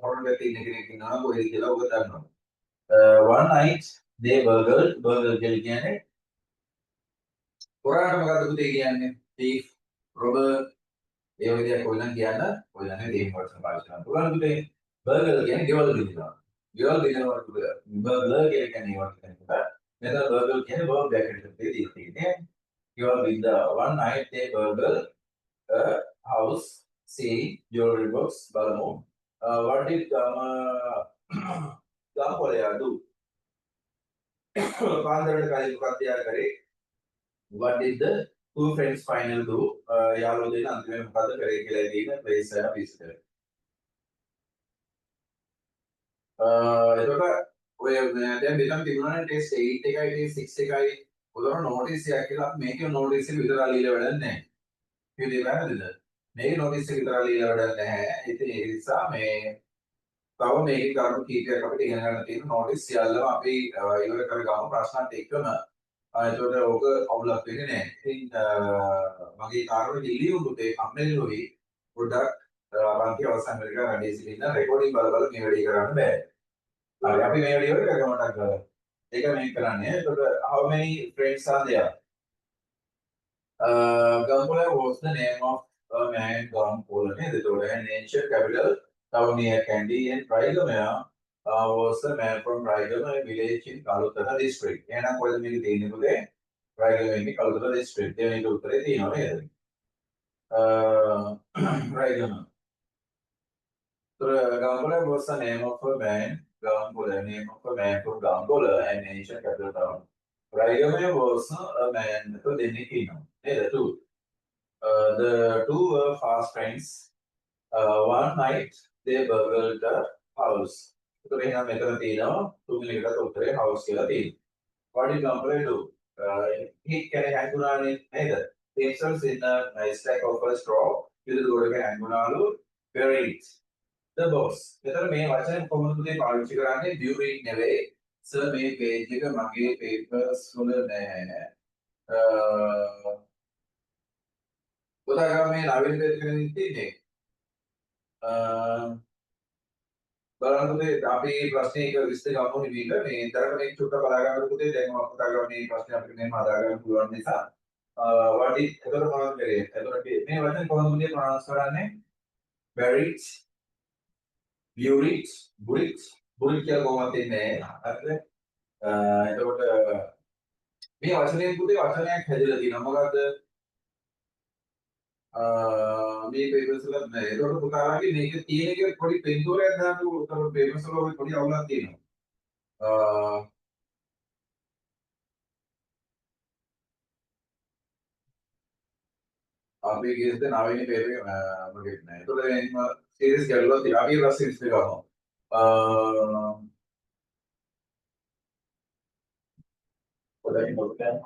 [SPEAKER 1] හොරණ පැත්තේ ඉන්න කෙනෙක් ඉන්නවා කොහෙද කියලා ඔබ දන්නවා. one night they burgled කියන්නේ පුරාටම මොකද්ද පුතේ කියන්නේ thief robber ඒ වගේ දේවල් කොහෙන්ද කියන්න කොහෙන්ද තේම වචන පාවිච්චි කරන්න පුළුවන් පුතේ burgle කියන්නේ ගෙවල් බිඳිනවා ගෙවල් බිඳිනවා පුතේ burglar කියන්නේ ඒවට කියනවා මෙතන burgle කියන්නේ verb එකකට තියෙන්නේ ගෙවල් බිඳා one night they burgled a house see jewelry box බලමු what did ගම්පොලයා do පාන්දරට කලින් මොකක්ද යා කරේ what did the two friends final do යාළුවෝ දෙන්න අන්තිමට මොකද්ද කරේ කියලා ඉතින් ප්ලේස් එක විසිට එතකොට ඔය දැන් මෙතන තිබුණානේ ටෙස්ට් 8 එකයි ටෙස්ට් 6 එකයි උදාහරණ නෝටිස් එකක් කියලා මේකේ නෝටිස් එක විතරක් ලියලා වැඩක් නැහැ කිව්වේ වැරදිද මේකේ නෝටිස් එක විතරක් ලියලා වැඩක් නැහැ ඉතින් ඒ නිසා මේ තව මේකේ කරුණු කීපයක් අපිට ඉගෙන ගන්න තියෙන නෝටිස් සියල්ලම අපි ඉවර කරගමු ප්‍රශ්නත් එක්කම එතකොට ඕක අවුලක් වෙන්නේ නැහැ. ඉතින් මගේ කාර්යවල ඉලියුම් දෙක කම්මැලි පොඩ්ඩක් අරන්ති අවසන් වෙලක වැඩි සිටින්න රෙකෝඩින් බල බල මේ වැඩේ කරන්න බෑ. හරි අපි මේ වැඩේ වල කරගමටක් කරලා. ඒක මේ කරන්නේ. එතකොට how many friends are there? Gampola was the name of a man Gampola නේද? එතකොට an ancient capital town near Kandy and Raigama was a man from Raigama village in Kalutara district. එහෙනම් කොහෙද මේක තියෙන්නේ පුතේ? Raigama ඉන්නේ Kalutara district. දෙවෙනි උත්තරේ තියෙනවා නේද? Raigama. So Gampola was the name of a man. Gampola, name of a man from Gampola, an ancient capital town. Raigama was a man. So දෙන්නේ කියනවා. නේද? Two. The two were fast friends. One night they burgled a house. So එහෙනම් මෙතන තියෙනවා තුන්වෙනි එකට උත්තරේ house කියලා තියෙනවා. What did Gampola do? He can හැංගුණානේ නේද? Themselves in a stack of a straw. විදුලි ගොඩක හැංගුණාලු buried the box. මෙතන මේ වචනේ කොහොමද පුතේ පාවිච්චි කරන්නේ? buried නෙවෙයි. සර් මේ page එක මගේ papers වල නැහැ. උදාහරණ මේ නවීන page එකකින් තියෙන්නේ. බලන්න පුතේ අපි ප්‍රශ්නේ එක විස්තර ගමු නිවිල මේ තරක මේක චුට්ටක් බලා ගන්න පුතේ දැන් මම කතා කරන මේ ප්‍රශ්නේ අපිට මෙහෙම හදා ගන්න පුළුවන් නිසා what is එතකොට මොනවද කරේ එතකොට මේ වචන කොහොමද පුතේ ප්‍රොනවුන්ස් කරන්නේ buried buried කියලා කොහොමද තියන්නේ හරිද එතකොට මේ වචනේ පුතේ වචනයක් හැදලා තියෙනවා මොකද්ද මේ papers වල නෑ ඒකට පුතාලාගේ මේක තියෙන එක පොඩි පෙන්තෝරයක් දාන්නකො උතර papers වල ඔය පොඩි අවුලක් තියෙනවා අපි ගියද නවීන paper එක මගේ නෑ ඒතකොට එහෙම සීරීස් ගැටලුවක් තියෙනවා අපි රස සීරීස් එක ගන්නවා පොඩ්ඩක් නෝට් ගන්න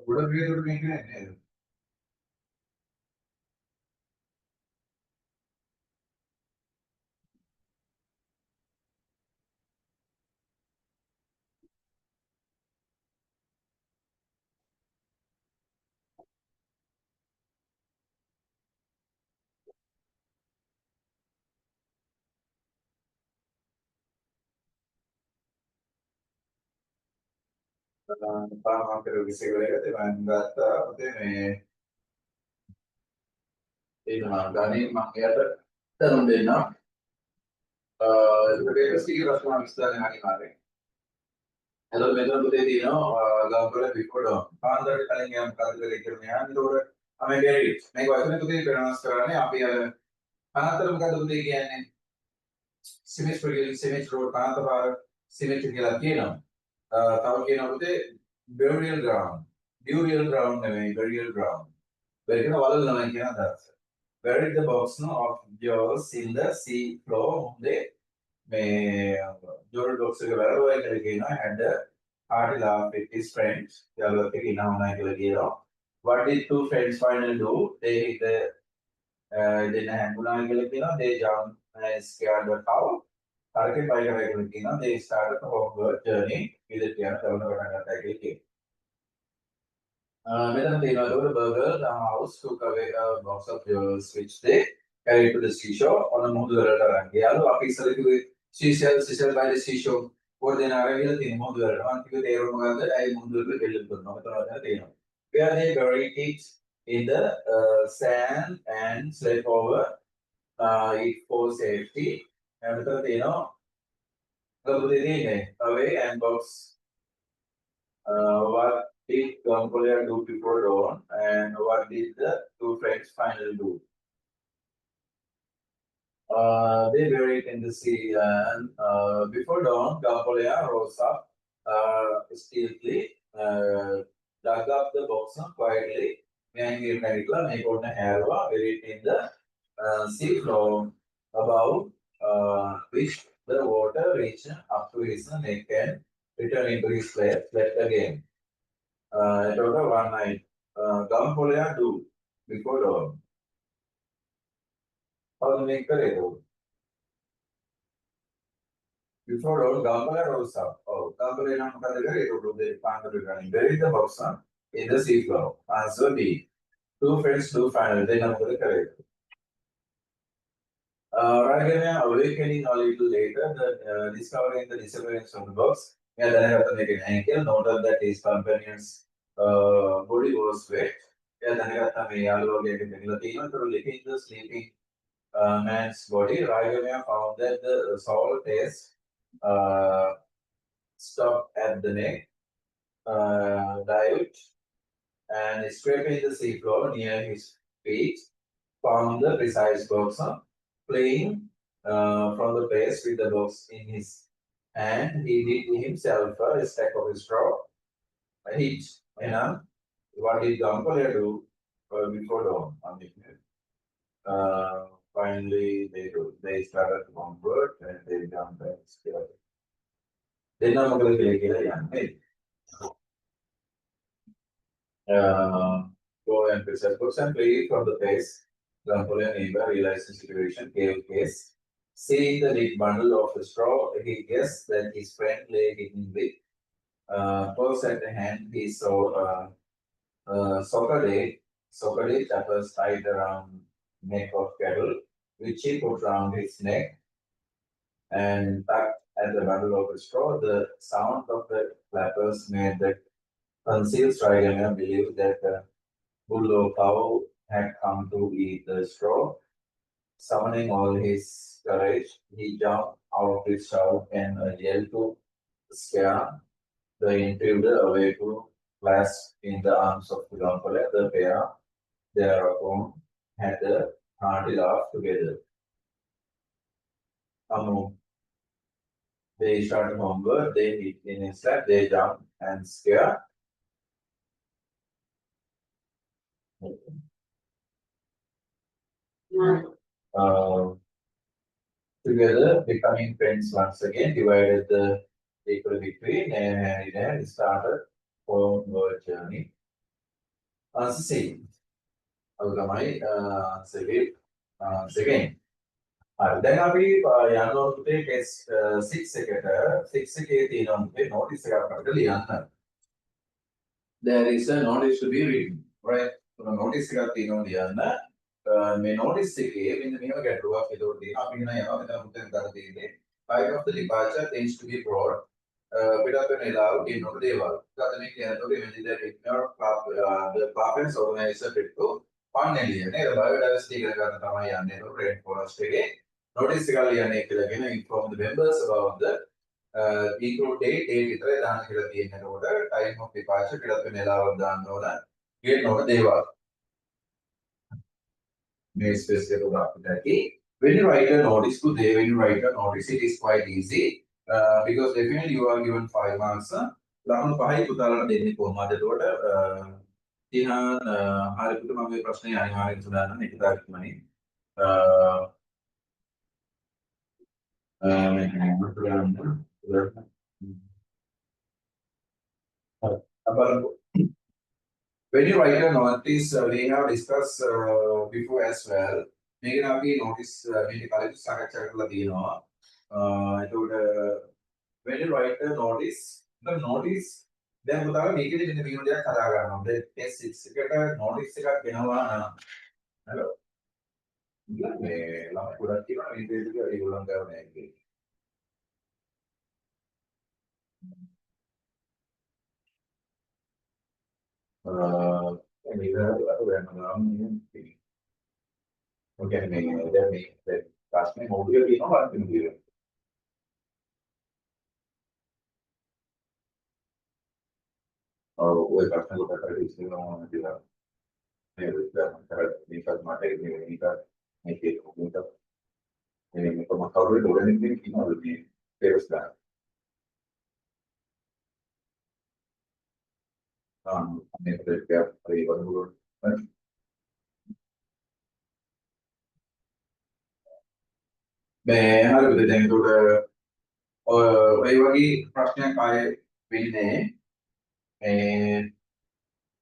[SPEAKER 1] ගොඩ විදියට මේක නෑ නේද තාම අපේ විශ්ලේෂකලයකට මම ගත්තා පුතේ මේ ඒක මම ගණේ මම එයාට තරුම් දෙන්නම් ඒක papers ටිකේ ප්‍රශ්න විස්තරය අනිවාර්යයෙන් එතකොට මෙතන පුතේ තියෙනවා ගම්පල බිෆෝර් ඩවුන් පාන්දරට කලින් යම් මොකද කරේ කියලා මෙහා එතකොට අපි බැරි මේක වචනේ පුතේ ප්‍රනවුන්ස් කරන්නේ අපි අර අනතර මොකද පුතේ කියන්නේ සිමෙට්‍රි රෝඩ් පාන්තපාර සිමෙට්‍රි කියලා කියනවා තව කියනවා පුතේ burial ground නෙවෙයි burial ground බැරි කියන වලල්නවා කියන අදහස where is the box no, of yours in the sea floor the may jewel box එක වැරදුවයි කියලා කියනවා had a hearty laugh with his friends යාළුවත් එක්ක ඉනා වුණා කියලා කියනවා what did two friends finally do they hit the then හැංගුණා කියලා කියනවා they jumped and scared the cow හරකේ බය කරා කියලා කියනවා they started the homeward journey ඉදිරියට යන ගමන පටන් ගත්තා කියලා කියනවා මෙතන තියෙනවා ඒකට burger the house took away a box of jewels which they carried to the seashore on a මුහුදු වලට අරන් ගියාලු අපි ඉස්සර කිව්වේ seashell by the seashore පොර දෙන අරන් ගිහලා තියෙන මුහුදු වලට මම කිව්වේ තේරුම මොකද්ද අය මුහුදු වලට දෙල්ලම් කරනවා මෙතන වදන තියෙනවා where they buried it in the sand and slept over it for safety මෙතන තියෙනවා ගොඩ දෙන්නේ away and box what did Gambolia do before dawn and what did the two friends finally do? They buried in the sea and before dawn, Gambolia rose up stealthily, dug up the box quietly, and make on a area buried in the sea floor above which the water reached up to his neck and returned into his place, slept again. Total one night. Gambolia do before dawn. How to make it? Before dawn, Gambolia rose up. Oh, Gambolia now got the very to the find the running. Bury the box in the sea floor. Answer B. Two friends do final. They now got the correct. Awakening a little later, the discovering the disappearance of the box. Yeah, then I have to make an ankle. Noted that his companion's body was wet. Yeah, then I got to make a looking the sleeping man's body. Raghavya found that the soul taste stopped at the neck, dived, and scraping the seafloor near his feet. Found the precise box playing from the base with the box in his hand. He did himself a stack of straw. Hit, what did Gambolia do before dawn? Finally, they started to convert and they jumped back together. Then I'm going to go and present books and play from the face. Gambolia neighbor realized the situation, gave case. Seeing the neat bundle of the straw, he guessed that his friend lay hidden with. Close at the hand, he saw soccer day chappers tied around neck of cattle, which he put round his neck and tucked at the bundle of the straw. The sound of the flappers made the concealed strider believe that the bull or cow had come to eat the straw. Summoning all his courage, he jumped out with shout and yelled to scare the intruder away to clasp in the arms of the Gambolia. The pair thereupon had a hearty laugh together. They started homeward, they hit in his lap, they jumped and scared. Together, becoming friends once again, divided the equal between and started homeward journey. Answer C. අල්ගමයි second. දැන් අපි යනවා පුතේ test 6 එකට 6 එකේ තියෙනවා පුතේ notice එකක් අපිට ලියන්න. There is a notice to be written, right? notice එකක් තියෙනවා ලියන්න. මේ notice එකේ මෙන්න මෙහෙම ගැටලුවක් ඒකට තියෙනවා. අපි කියන යනවා මෙතන පුතේ ගන්න තියෙන්නේ. Time of the departure tends to be broad. පිටත් වෙන එලාව කියනකොට දේවල්. ගත මේ කියනකොට when the Clark's organizer to one alien නේද biodiversity කියලා ගන්න තමයි යන්නේ ඒක rain forest එකේ notice එකක් ලියන්නේ කියලා කියන inform the members about the include date විතරයි දාන්න කියලා තියෙනකොට time of departure පිටත් වෙන එලාවක් දාන්න ඕන කියනකොට දේවල් මේ space එක උදාහරණයක් ඇති when you write a notice to they when you write a notice it is quite easy because definitely you are given 5 marks ලකුණු 5යි පුතාලට දෙන්නේ කොහොමද එතකොට තිහාන් හරියට මම මේ ප්‍රශ්නේ අනිවාර්යෙන් සදාන්න එක තාක්ෂණයි when you write a notice, we have discussed before as well. මේක අපි notice මේක කලින් සාකච්ඡා කරලා තියෙනවා. එතකොට when you write a notice, the notice දැන් පුතාලා මේකෙදි මෙන්න මේ දෙයක් කතා කරනවා. දැන් test 6 එකට notice එකක් එනවා නම් හලෝ මේ ළමයි ගොඩක් තියෙනවා මේ දේ ටික ඒගොල්ලන් ගාව නැහැ කියන්නේ. මේක අර වෙනම නම් ඔකේ මේ දැන් මේ ප්‍රශ්නේ මොඩියුල් තියෙනවා බලන්න කියලා. ඔය ප්‍රශ්න කොට කරලා ඉස්සෙල්ලාම කියලා මේ විස්තර කරලා මේකත් මට මේක මේකේ කොහොමද මේ කොහොමද කවුරුද ඔරෙන්නේ කියනවලු මේ පේස් ගන්න. මේ දෙයක් හරි වරුර මේ හරිද දැන් උඩ ඔය වගේ ප්‍රශ්නයක් ආයේ වෙන්නේ මේ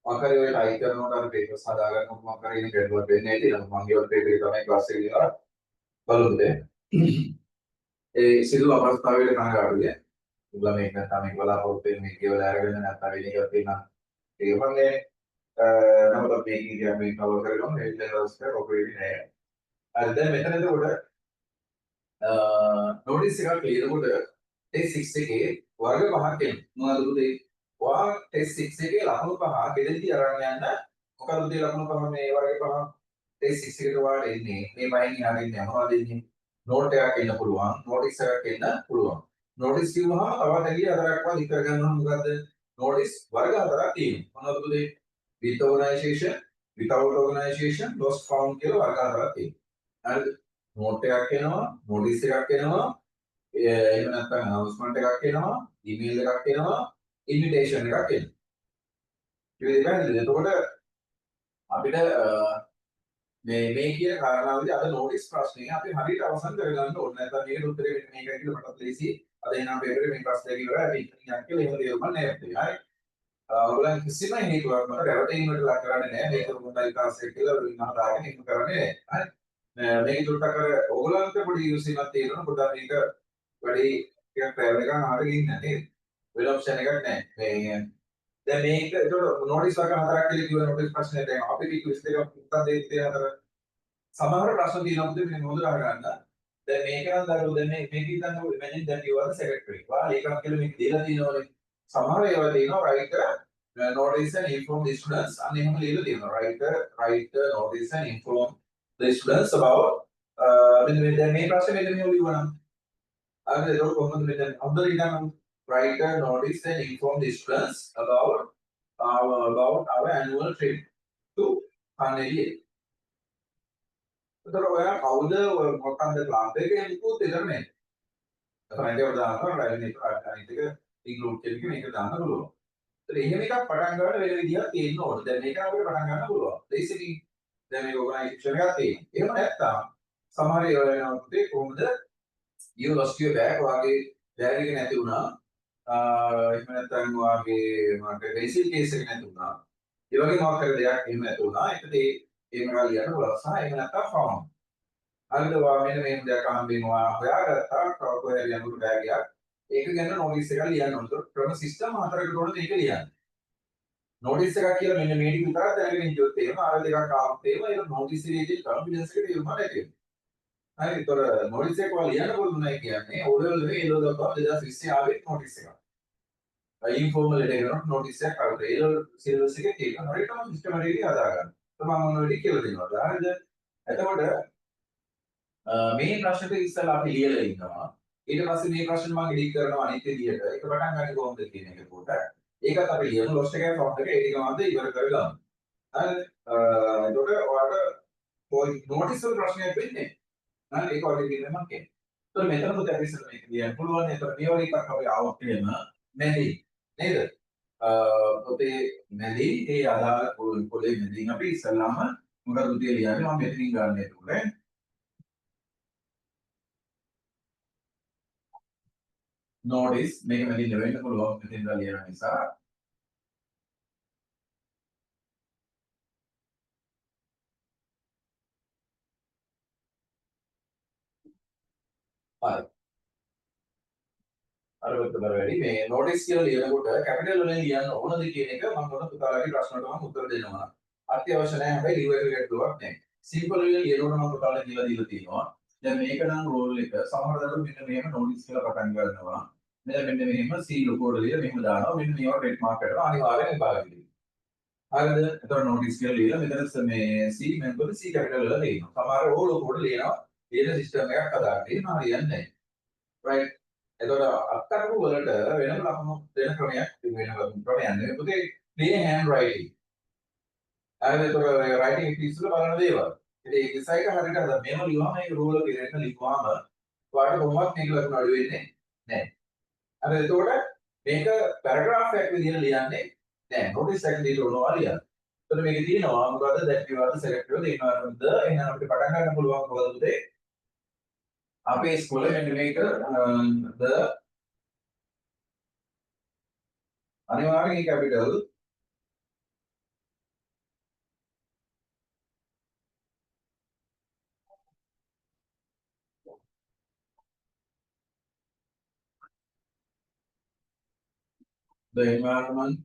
[SPEAKER 1] අකරේ ඔය ටයිප් කරනකොට අර පේපර්ස් හදාගන්නකොට මම කරේ ඉන්නේ ගැටලුවක් වෙන්නේ නැහැ කියලා මම ඊවල පේපර් එක තමයි ක්ලාස් එකේ ගියා බලමුද ඒ සිදු අවස්ථාවේ කනගාටුයි උගලා මේක නැත්නම් මේක බලාපොරොත්තු වෙන මේ කියවල අරගෙන නැත්නම් වෙන එකක් තියෙනවා ඒක වගේ නමුත් මේක ඉතින් අපි කවර් කරගමු මේ ලෙවල්ස් එක ඔපරේට් නැහැ අර දැන් මෙතනද උඩ notice එකක් ලියනකොට test 6 එකේ වර්ග පහක් එනවා මොනවද උදේ ඔයා test 6 එකේ ලකුණු පහ ගෙදෙන්දී අරන් යන්න මොකද උදේ ලකුණු පහ මේ වර්ග පහ test 6 එකට ඔයාලට එන්නේ මේ පහෙන් එහාට එන්නේ මොනවද එන්නේ note එකක් එන්න පුළුවන් notice එකක් එන්න පුළුවන් notice කිව්වහම තවත් ඇගිලි හතරක්වත් ඉතර ගන්නවා මොකද්ද notice වර්ග හතරක් තියෙනවා මොනවද උදේ with organization without organization lost found කියලා වර්ග හතරක් තියෙනවා හරිද note එකක් එනවා notice එකක් එනවා එහෙම නැත්නම් announcement එකක් එනවා email එකක් එනවා invitation එකක් එනවා ඉතින් පැහැදිලිද එතකොට අපිට මේ කියන කාරණාවදී අද notice ප්‍රශ්නේ අපි හරියට අවසන් කරගන්න ඕනේ නැත්නම් මේකට උත්තරේ වෙන්නේ මේකයි කියලා මටත් ලේසි අද එනම් පේපරේ මේ ප්‍රශ්නේ කියලා අපි ඉතින් කියලා එහෙම දේවල් නැහැ අපිට හරි ඔයගොල්ලන් කිසිම හේතුවක් මත රැවටීමකට ලක් කරන්නේ නැහැ මේක මොකටයි ක්ලාස් එක කියලා වින්න හදාගෙන ඉන්න කරන්නේ නැහැ හරි මේක චුට්ටක් අර ඕගොල්ලන්ට පොඩි යුසිමක් තියෙනවා පොඩ්ඩක් මේක වැඩි ටිකක් ට්‍රැවල් එකක් අහගෙන ඉන්න නේද වෙන ඔප්ෂන් එකක් නැහැ මේ දැන් මේක ඒකට නොටිස් වර්ග හතරක් කියලා කිව්ව නොටිස් ප්‍රශ්නේ දැන් අපි රික්වෙස්ට් එක උත්තර දෙන්න තියෙන අතර සමහර ප්‍රශ්න තියෙනවා මුද මේ මොකද අහගන්න දැන් මේක නම් දරුවෝ දැන් මේක ඉතින් ඉමේජින් දැන් you are the secretary වා ඒකක් කියලා මේක දීලා තියෙනවනේ සමහර ඒවා තියෙනවා writer notice and inform the students අන්න එහෙම ලියලා තියෙනවා writer notice and inform the students about මෙන්න දැන් මේ ප්‍රශ්නේ මෙන්න මෙහෙම ලියවනම් අර ඒක කොහොමද මෙතන අම්බල ඉඳන් write a notice and inform the students about our annual trip to Haneli. So, ඔයා කවුද මොකක්ද ක්ලාස් එකේ ඉක්කුත් ඉතරනේ. අපරාණ්ඩේ වදානවා රයින් එක අනිත් එක ඉන්ක්ලූඩ් කෙනෙක් මේක දාන්න පුළුවන්. ඒත් එහෙම එකක් පටන් ගන්න වෙන විදියක් තියෙන්න ඕනේ. දැන් මේක අපිට පටන් ගන්න පුළුවන්. බේසිකලි දැන් මේ ඕගනයිසේෂන් එකක් තියෙනවා. එහෙම නැත්නම් සමහර ඒවා වෙනකොට කොහොමද you lost your bag වාගේ බෑග් එක නැති වුණා. එහෙම නැත්නම් වාගේ මට රේසිල් කේස් එක නැති වුණා. ඒ වගේ මොකක් හරි දෙයක් එහෙම නැති වුණා. ඒකද ඒ මොනවා ලියන්න පුළුවන් සහ එහෙම නැත්නම් ෆෝම්. අනිත් වා මෙන්න මේ දෙයක් හම්බෙනවා හොයාගත්තා කොහේ හරි යනකොට බෑග් එකක්. ඒක ගැන නොටිස් එකක් ලියන්න ඕනේ. ක්‍රම සිස්ටම් හතරකට උඩ මේක ලියන්න. නොටිස් එකක් කියලා මෙන්න මේ ටික විතරක් දැනගෙන ඉඳියොත් එහෙම අර දෙකක් ආවොත් එහෙම ඒක නොටිස් එකේ කොන්ෆිඩන්ස් එකට යොමු නැති වෙනවා. හරි ඒතර නොටිස් එක ඔයා ලියන්න පුළුවන් නෑ කියන්නේ ඕ ලෙවල් එකේ ඒ ලෙවල් එක 2020 ආවේ නොටිස් එකක්. ඉන්ෆෝර්මල් ලෙටර් එකකට නොටිස් එකක් ආවද ඒ ලෙවල් සිලබස් එකේ තියෙන හරියටම සිස්ටමැටිකලි හදාගන්න. මම මොන වෙලෙ කියලා දෙනවා. හරිද? එතකොට මේ ප්‍රශ්නෙට ඉස්සෙල්ලා අපි ලියලා ඉන්නවා. ඊට පස්සේ මේ ප්‍රශ්න මම එඩිට් කරනවා අනිත් විදියට. ඒක පටන් ගන්න කොහොමද කියන එක පොත. ඒකත් අපි ලියමු ලොස්ට් එකේ ෆොන්ට් එක ඒ ටික මන්ද ඉවර කරගමු. හරිද? එතකොට ඔයාලට કોઈ නොටිස් වල ප්‍රශ්නයක් වෙන්නේ නැහැ. හරි ඒක වගේ දෙයක් මම කියන්නේ. ඒතර මෙතන පුතේ අපි ඉස්සෙල්ලා මේක ලියන්න පුළුවන්. ඒතර මේ වගේ එකක් අපි ආවොත් එහෙම මැදි නේද? පොතේ මැදි ඒ අදාළ පොලේ මැදින් අපි ඉස්සෙල්ලාම මොකද උදේ ලියන්නේ මම මෙතනින් ගන්න ඒකට. notice මේක මෙතන වෙන්න පුළුවන් මෙතෙන් ලියන නිසා හරි අර උත්තර වැඩි මේ notice කියලා ලියනකොට capital වලින් ලියන්න ඕනද කියන එක මම ඔන්න පුතාලාගේ ප්‍රශ්නට මම උත්තර දෙනවා අත්‍යවශ්‍ය නැහැ හැබැයි ලියුවක ගැටලුවක් නැහැ simple වලින් ලියනකොට මම පුතාලා කියලා දීලා තියෙනවා දැන් මේක නම් රෝල් එක සමහර දවල් මෙන්න මෙහෙම notice කියලා පටන් ගන්නවා මෙන්න මෙහෙම C ලොකෝට ලියලා මෙහෙම දානවා මෙන්න මේවා රෙඩ් මාක් කරලා අනිවාර්යෙන් විභාගෙදී හරිද? එතකොට notice කියලා ලියලා මෙතන මේ C මෙතන C capital වල ලියනවා. සමහර O ලොකෝට ලියනවා. ලියන system එකක් හදාගන්න. එහෙම හරියන්නේ නැහැ. right? එතකොට අත්අඩංගු වලට වෙනම ලකුණු දෙන ක්‍රමයක් වෙන ක්‍රමයක් නෙවෙයි. පුතේ plain hand writing. හරිද? එතකොට writing piece වල බලන දේවල්. ඉතින් ඒ දෙසයික හරියට හදා මේව ලියුවාම මේක රූල් එක ඉරෙන්න ලියුවාම ඔයාලට කොහොමවත් මේක ලකුණු අඩු වෙන්නේ නැහැ. හරි එතකොට මේක පැරග්‍රාෆ් එකක් විදිහට ලියන්නේ නෑ notice එකක් දීලා උනවා ලියන්න. එතකොට මේකේ තියෙනවා මොකද that you are the secretary of the environment the එහෙනම් අපිට පටන් ගන්න පුළුවන් කොහොමද පුතේ? අපේ ඉස්කෝලේ මෙන්න මේක the අනිවාර්යෙන් capital the environment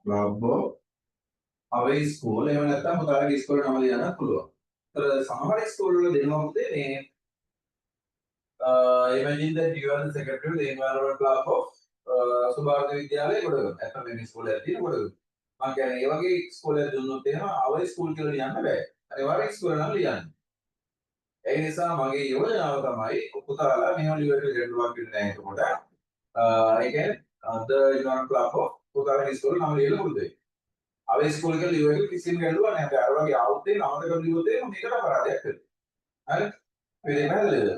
[SPEAKER 1] club our school එහෙම නැත්නම් පුතාලගේ ඉස්කෝලේ නම ලියන්නත් පුළුවන්. ඒතර සමහර ඉස්කෝල වල දෙනවා පුතේ මේ imagine that you are the secretary of the environment club of සුභාර්ථ විද්‍යාලය කොටගම. නැත්නම් මේ ඉස්කෝලේ තියෙන කොටගම. මම කියන්නේ ඒ වගේ ඉස්කෝලයක් දුන්නොත් එහෙම our school කියලා ලියන්න බෑ. අනිවාර්යෙන් ඉස්කෝල නම් ලියන්න. ඒ නිසා මගේ යෝජනාව තමයි පුතාලා මෙහෙම ලියුවට ගැටලුවක් වෙන්නේ නැහැ එතකොට. ඒ කියන්නේ the environment club of පුතාලා ඉස්කෝලේ නම් ලියලා පුරුදු වෙයි. our school එක ලියුවට කිසිම ගැටලුවක් නැහැ. අර වගේ આવුත් දෙන්න අමතක ලියුවොත් එහෙම මේකට අපරාධයක් වෙනවා. හරි? මේ පැහැදිලිද?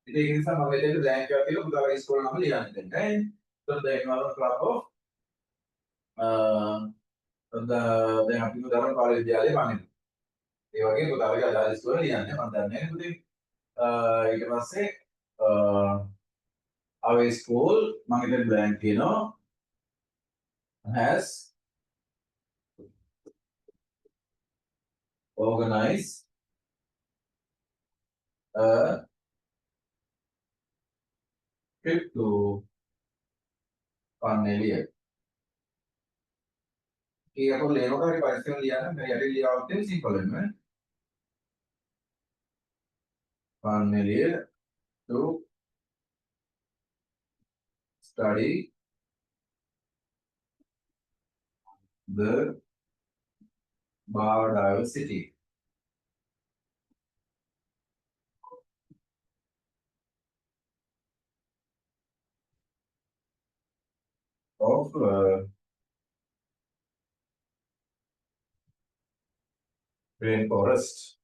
[SPEAKER 1] ඉතින් ඒ නිසා මම මෙතන බ්ලැන්ක් එකක් තියලා පුතාලා ඉස්කෝලේ නම් ලියන්න දෙන්නේ. So the environment club of දැන් අපි උදාහරණ පාර විද්‍යාලේ වන්නේ. ඒ වගේ පුතාලගේ අදාළ ඉස්කෝලේ ලියන්නේ මම දන්නේ නැහැ පුතේ. ඊට පස්සේ our school මම ඉතින් බ්ලැන්ක් කියනවා has organized a trip to Cornelia. ඒක අපෝ ලේනකොට හරි පරිස්සමෙන් ලියන්න මේ යටි ලියාවත් තියෙන සිම්පල් වෙනවා. Cornelia to study the biodiversity of rainforest.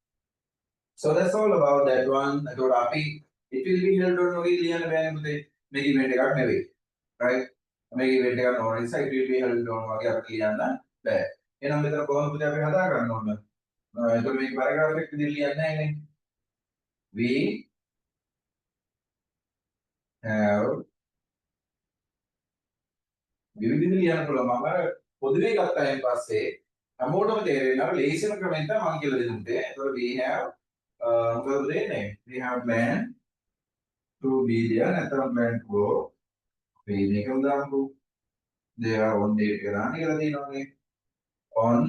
[SPEAKER 1] So that's all about that one. එතකොට අපි it will be held on වගේ ලියන්න බෑනේ පුතේ. මේක ඉවෙන්ට් එකක් නෙවෙයි. right? මේක ඉවෙන්ට් එකක් නොවන නිසා it will be held on වගේ අපිට ලියන්න බෑ. එහෙනම් මෙතන කොහොමද පුතේ අපි හදා ගන්න ඕන? එතකොට මේක පැරග්‍රාෆ් එකක් විදිහට ලියන්නේ නැහැ නේ. We have විවිධ ලියන්න පුළුවන්. මම අර පොදුවේ ගත්තායින් පස්සේ හැමෝටම තේරෙනවා ලේසිම ක්‍රමෙන් තමයි මම කියලා දෙන්නේ. එතකොට we have මොකද දෙන්නේ? We have planned to be there නැත්නම් plan to go. මේ මේක උදාහරණයක්. They are on date කියලා කියලා තියෙනවානේ. On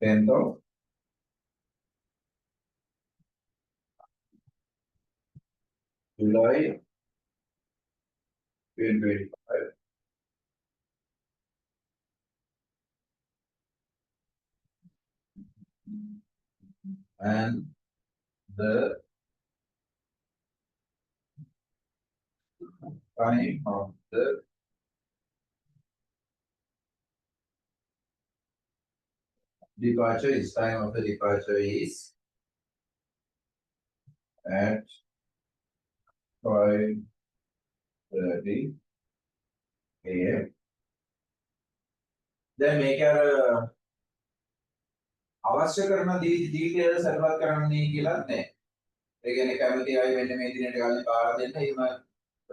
[SPEAKER 1] 10th of July 2025. And the time of the departure is time of the departure is at 5:30 AM. දැන් මේක අර අවශ්‍ය කරන details සටවත් කරන්නේ කියලා නැහැ. ඒ කියන්නේ කැමති අය මෙන්න මේ දිනට ගන්න බාර දෙන්න. එහෙම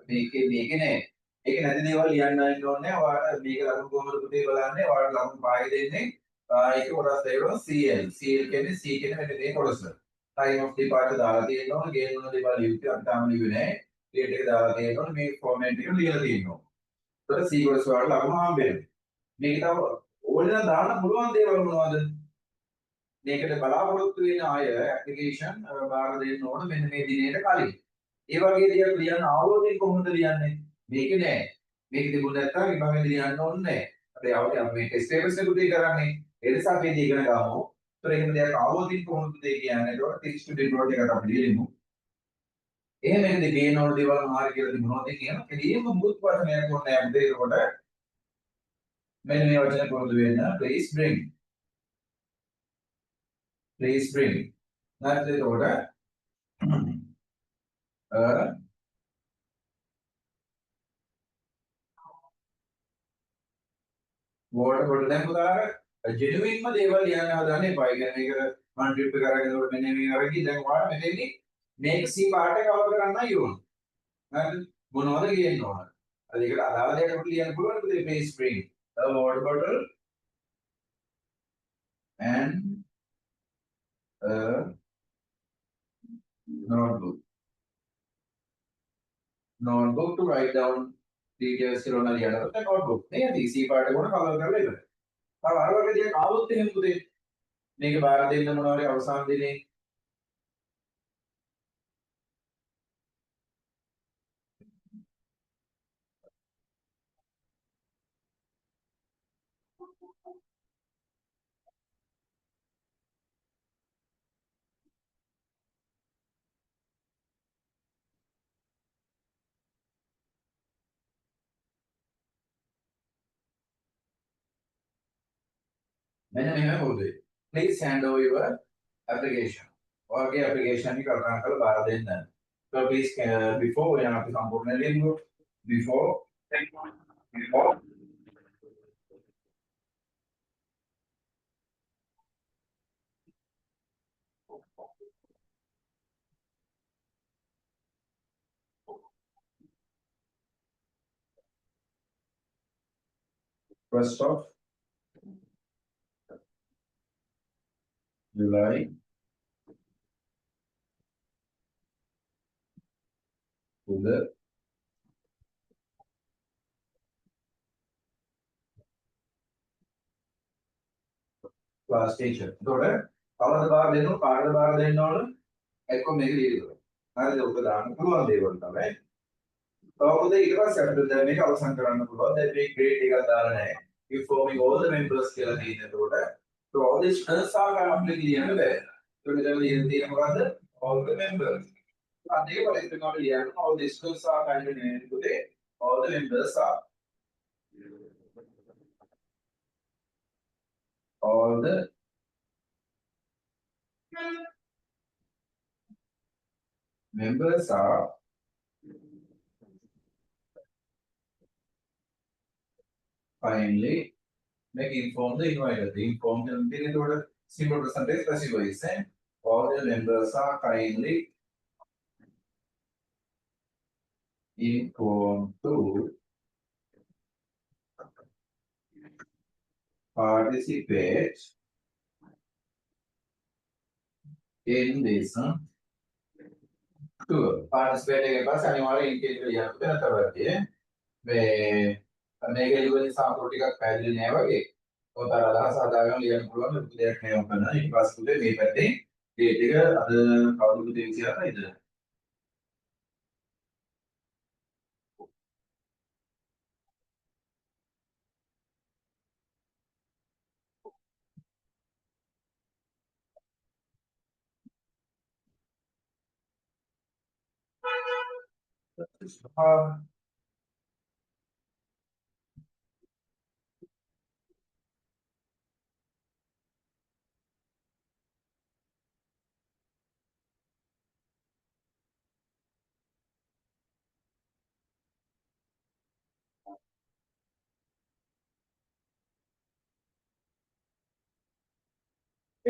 [SPEAKER 1] මේකේ නෑ. ඒක නැති දේවල් ලියන්න යන්න ඕනේ. ඔයාලට මේක ලකුණු කොහොමද පුතේ බලන්නේ. ඔයාලට ලකුණු පාය දෙන්නේ. ඒක කොටස් දෙකම CL. CL කියන්නේ C කියන මෙන්න මේ කොටස. time of departure දාලා තියෙනවා. ගේන වුණ දේවල් ලියුත් අන්තිම ලියුවේ නෑ. date එක දාලා තියෙනවා. මේ format එක ලියලා තියෙනවා. ඒකට C කොටස වලට ලකුණු හම්බ වෙනවා. මේක තව ඕනෙලා දාන්න පුළුවන් දේවල් මොනවද? මේකට බලාපොරොත්තු වෙන අය ඇප්ලිකේෂන් බාර දෙන්න ඕන මෙන්න මේ දිනේට කලින්. ඒ වගේ දේවල් ලියන්න ආවොත් කොහොමද ලියන්නේ? මේක නෑ. මේක තිබුණ නැත්නම් විභාගෙ ලියන්න ඕනේ නෑ. අපි ආවද මේ ටෙස්ට් පේපර්ස් එක උදේ කරන්නේ. ඒ නිසා අපි ඉගෙන ගමු. ඒතර එහෙම දෙයක් ආවොත් කොහොමද උදේ කියන්නේ? ඒකට 30 ස්ටුඩන්ට් රෝල් එකට අපි ලියමු. එහෙම එකදී ගේන ඕන දේවල් මාරි කියලා තිබුණොත් කියන කෙලින්ම මුත් වචනයක් ඕනේ නැහැ. ඒකට මෙන්න මේ වචන පුරුදු වෙන්න. please bring. please bring. නැත්නම් ඒකට වෝඩ් කොට දැන් පුතාර ජෙනුයින්ම දේවල් ලියන්න හදන්න එපා. ඒ කියන්නේ මේක මම ට්‍රිප් එක කරගෙන ඒකට මෙන්න මේ අරගෙන දැන් ඔයාලා මෙතෙන්දී මේක C පාර්ට් එක කවර් කරන්නයි ඕන. හරිද? මොනවද කියන්න ඕන. අද ඒකට අදාළ දෙයක් අපිට ලියන්න පුළුවන් පුතේ please bring a water bottle and a notebook. Notebook to write down details කියලා ඔන්න ලියනකොට notebook. නේද? C පාර්ට් එක උඩ කවර් කරලා ඉවරයි. තව අර වගේ දෙයක් ආවොත් එහෙම පුතේ මේක බාර දෙන්න මොනවාරි අවසාන දිනේ මෙන්න මෙහෙම පුරුදු වෙන්න. Please hand over your application. ඔයගේ application එක කල්පනා කරලා බාර දෙන්න. So please before ඔයා අපි සම්පූර්ණ ලියමු. Before first of July to the class teacher. එතකොට කවරද බාර දෙන්න ඕන කාටද බාර දෙන්න ඕන එක්ක මේක ලියලා. හරිද? ඔබ දාන්න පුළුවන් දේවල් තමයි. තවද ඊට පස්සේ අපිට දැන් මේක අවසන් කරන්න පුළුවන්. දැන් මේ grade එකක් දාලා නැහැ. Informing all the members කියලා තියෙන එතකොට. So all this සංස්ථාව අපිට ලියන්න බෑ. ඒකට දැන් ලියන්න තියෙන මොකද්ද? All the members. අදේ වලින් තමයි ලියන්න all this සංස්ථාව කන්නේ නේ. All the members are. All the members are kindly make inform the invited. The inform the invited simple percentage passive voice. All the members are kindly informed to participate in this tour. Participate එකේ පස්සේ අනිවාර්යෙන් interview එක ලියන්න වෙන තරවතිය. මේ මේක ලියුවේ සාපෝට් ටිකක් පැහැදිලි නෑ වගේ. ඔතන අදහස හදාගන්න ලියන්න පුළුවන් ලොකු දෙයක් නෑ ඔතන. ඊට පස්සේ උදේ මේ පැත්තේ ඩේට් එක අද කවුරුද 28යිද?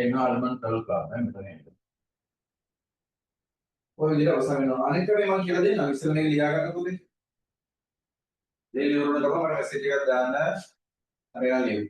[SPEAKER 1] environmental club මෙතන එන්න. ඔය විදිහට අවසන් වෙනවා. අනිත් එක මම කියලා දෙන්නම් ඉස්සෙල්ලා මේක ලියා ගන්න පොතේ. දෙලිවර් වුණ ගමන් මට මැසේජ් එකක් දාන්න අරගෙන ලියන්න.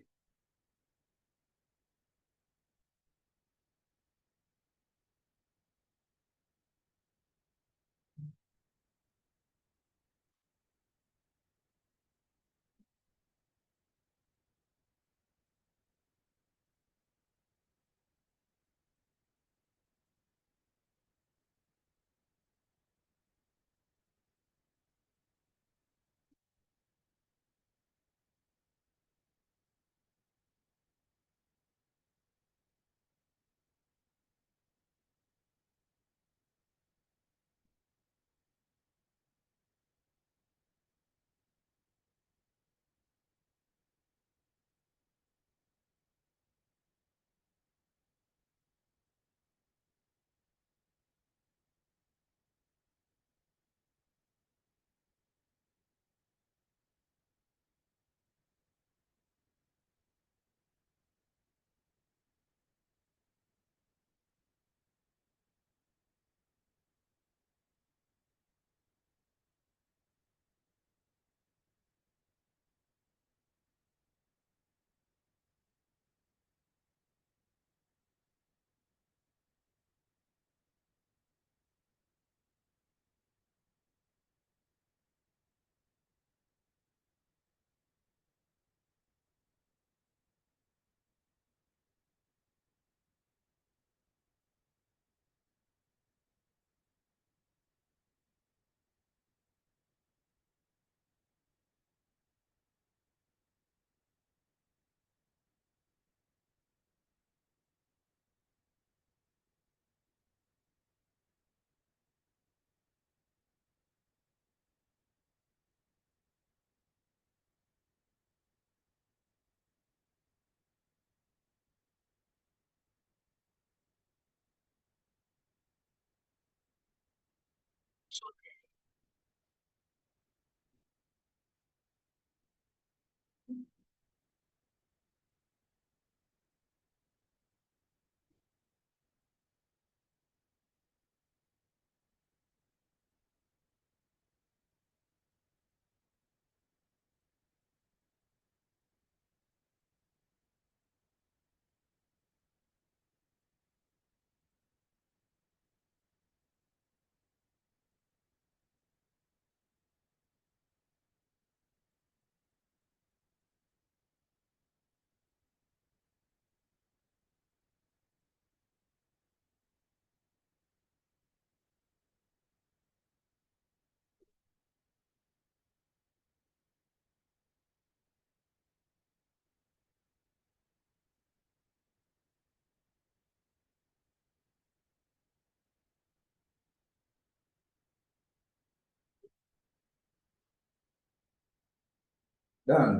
[SPEAKER 1] දාන්න.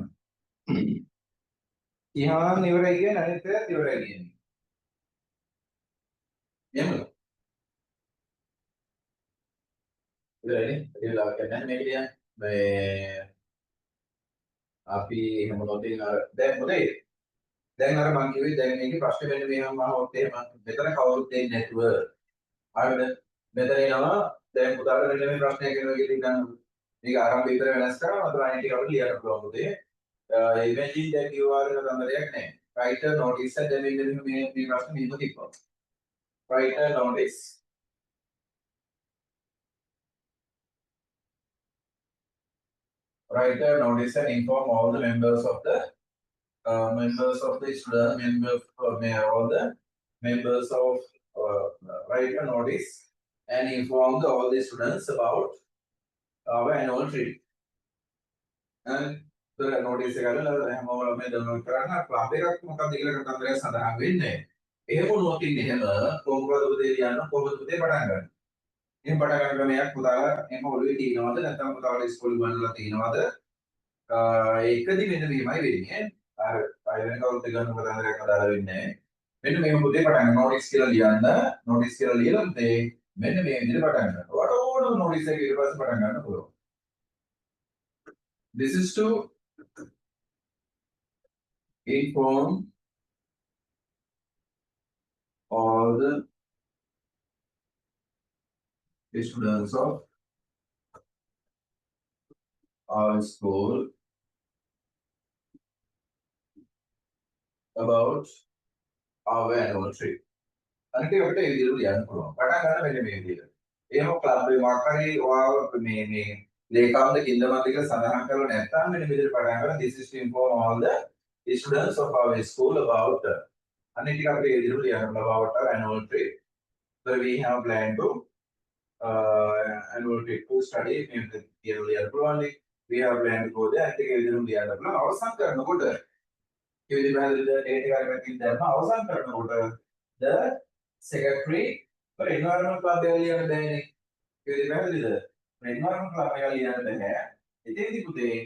[SPEAKER 1] ඉහාන් ඉවරයි කියන්නේ අනිත් ඒවාත් ඉවරයි කියන්නේ. එහෙමද? ඉවරයිනේ. ඒ වෙලාවට නැහැ මේක ලියන්න. මේ අපි එහෙම නොදෙන අර දැන් මොකද? දැන් අර මං කිව්වේ දැන් මේකේ ප්‍රශ්නේ වෙන්නේ මෙහෙම ආවොත් එහෙම මෙතන කවුරුත් දෙන්නේ නැතුව හරිද? මෙතන එනවා දැන් පුතාට මෙන්න මේ ප්‍රශ්නයක් එනවා කියලා ඉතින් මේක ආරම්භය විතර වෙනස් කරා අතර අනිත් ටික අපිට ලියන්න පුළුවන් පුතේ. imagine that you are in a තන්දරයක් නැහැ. Write a notice and then මේ ප්‍රශ්නේ මෙහෙම තිබ්බා. Write a notice. Write a notice and inform all the members of the student, all the members of write a notice and inform all the students about our annual trip. And the notice එකකට හැමෝම මේ download කරන්න class එකක් මොකක්ද කියලා කතන්දරයක් සඳහන් වෙන්නේ. එහෙම වුණොත් ඉතින් එහෙම කොහොමද උදේ ලියන්න කොහොමද උදේ පටන් ගන්න. එහෙම පටන් ගන්න ක්‍රමයක් පුතාලා එහෙම ඔළුවේ තියෙනවද නැත්නම් පුතාලා ඉස්කෝලේ ගන්නලා තියෙනවද? ඒකදි මෙන්න මෙහෙමයි වෙන්නේ. අර අය වෙන කවුරුත් ගන්න කතන්දරයක් අදාළ වෙන්නේ නැහැ. මෙන්න මේක පුතේ පටන් ගන්න notice කියලා ලියන්න. notice කියලා ලියලා පුතේ මෙන්න මේ විදිහට පටන් ගන්න. ඔයාලට ඕනම notice එකක ඊට පස්සේ පටන් ගන්න පුළුවන්. This is to inform all the students of our school about our annual trip. අනිත් ඒකට ඒ විදිහට ලියන්න පුළුවන්. පටන් ගන්න මෙන්න මේ විදිහට. එහෙම ක්ලබ් එක මොකක් හරි ඔයාව මේ ලේකම්ද කින්දමන්ද කියලා සඳහන් කරලා නැත්නම් මෙන්න මේ විදිහට පටන් ගන්න this is to inform all the students of our school about අනිත් ටික අපිට ඒ විදිහට ලියන්න about our annual trip. So we have planned to annual trip to study මේ විදිහට කියලා ලියන්න පුළුවන්. We have planned to go there අනිත් එක ඒ විදිහට ලියන්න පුළුවන්. අවසන් කරනකොට ඒ විදිහට ඒ ටික අරගෙන දැම්ම අවසන් කරනකොට the secretary for environment club එක ලියන්න බෑනේ. ඒ විදිහට පැහැදිලිද? environment club එක ලියන්න බෑ. එතෙන්දී පුතේ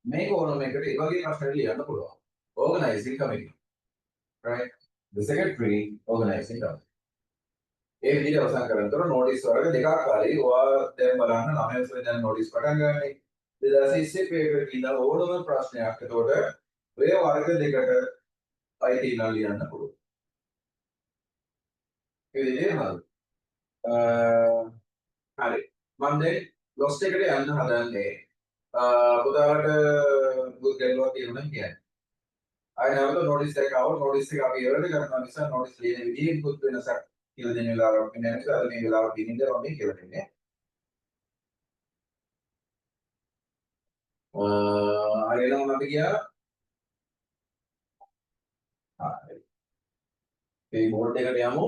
[SPEAKER 1] මේක ඕනම එකට ඒ වගේ ප්‍රශ්න ලියන්න පුළුවන්. Organizing committee. Right? The secretary organizing committee. ඒ විදිහට අවසන් කරනකොට notice වර්ග දෙකක් ආරයි. ඔයා දැන් බලන්න 9 වෙනි දැන් notice පටන් ගන්නනේ. 2020 පේපර් එකේ ඉඳලා ඕනම ප්‍රශ්නයක් එතකොට ඔය වර්ග දෙකට අයිති ඉන්නවා ලියන්න පුළුවන්. ඒ විදිහේ හරි. හරි. මම දැන් lost එකට යන්න හදන්නේ. පුතාට බුත් ගැලුවා කියනවා කියන්නේ. ආය නැවත notice එක ආව notice එක අපි ඉවරද කරනවා නිසා notice ලියන විදිහේ පුත් වෙනසක් කියලා දෙන වෙලාවක් වෙන නිසා අද මේ වෙලාවට දිනින්ද මම මේ කියලා දෙන්නේ. ආයෙලම අපි ගියා. හරි. මේ බෝඩ් එකට යමු.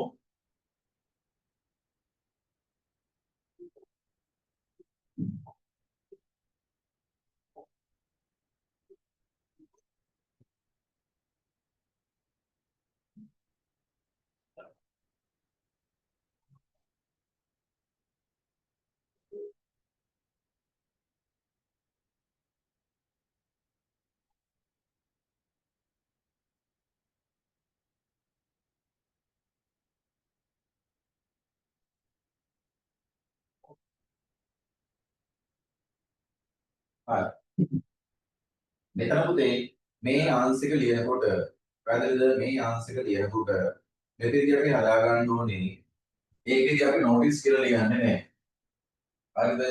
[SPEAKER 1] හරි. මෙතන පුතේ මේ ආන්සර් එක ලියනකොට පැහැදිලිද මේ ආන්සර් එක ලියනකොට මෙතනදී අපි හදා ගන්න ඕනේ ඒකේදී අපි notice කියලා ලියන්නේ නැහැ. හරිද?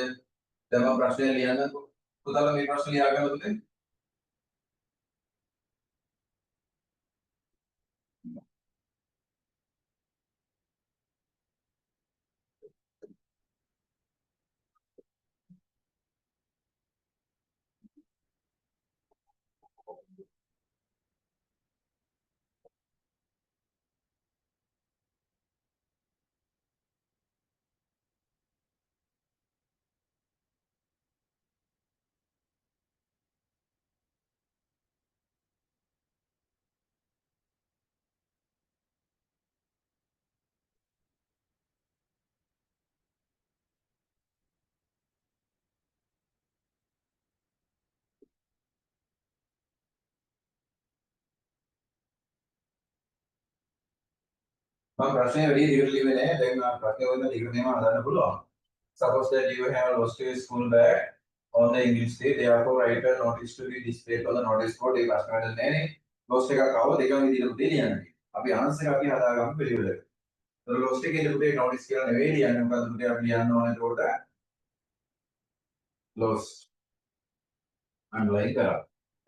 [SPEAKER 1] දැන් මම ප්‍රශ්නය ලියන්නකෝ. පුතාලා මේ ප්‍රශ්න ලියා ගන්න පුතේ. මම ප්‍රශ්නේ වැඩි දිගට ලියුවේ නැහැ. දැන් මම ප්‍රශ්නේ වලින් දිගට මේව හදන්න පුළුවන්. Suppose that you have lost your school bag on the English day, therefore write a notice to be displayed on the notice board. ඒ ප්‍රශ්න වලට නෑනේ. lost එකක් ආව දෙකම විදිහට පුතේ ලියන්නේ. අපි ආන්සර් අපි හදාගමු පිළිවෙලට. ඒක lost එකේ පුතේ notice කියලා නෙවෙයි ලියන්නේ. මොකද පුතේ අපි ලියන්න ඕනේ එතකොට lost underline කරා.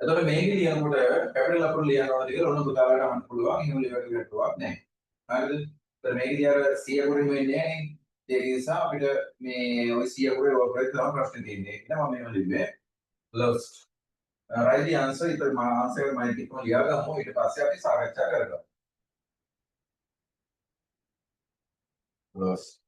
[SPEAKER 1] එතකොට මේකේ ලියනකොට capital අකුරු ලියන්න ඕනද කියලා ඔන්න පුතාලට අහන්න පුළුවන්. එහෙම ලියවට ගැටුවක් නැහැ. හරිද? ඒතර මේකදී අර 100 අකුරින් වෙන්නේ නැහැ නේ. ඒක නිසා අපිට මේ ඔය 100 අකුරේ වර්ගයක් තමයි ප්‍රශ්නේ තියෙන්නේ. ඒක නම මේව ලිව්වේ lost. right the answer ඉතින් මම ආන්සර් එක මම ටිකම ලියාගමු. ඊට පස්සේ අපි සාකච්ඡා කරගමු. lost.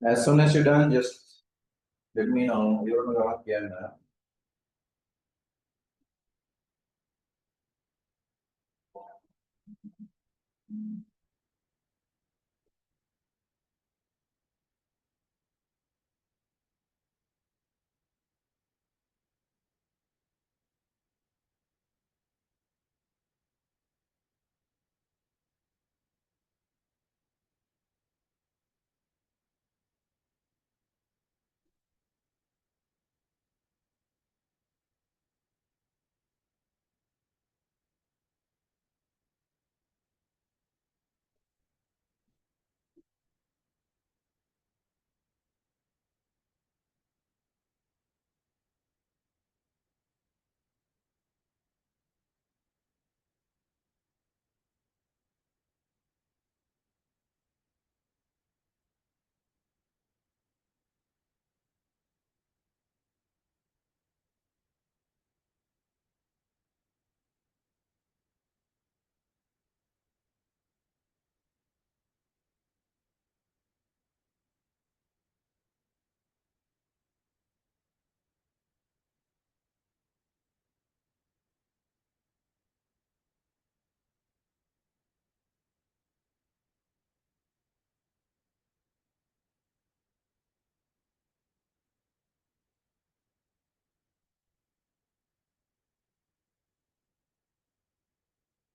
[SPEAKER 1] As soon as you're done, just let me know. You're gonna again.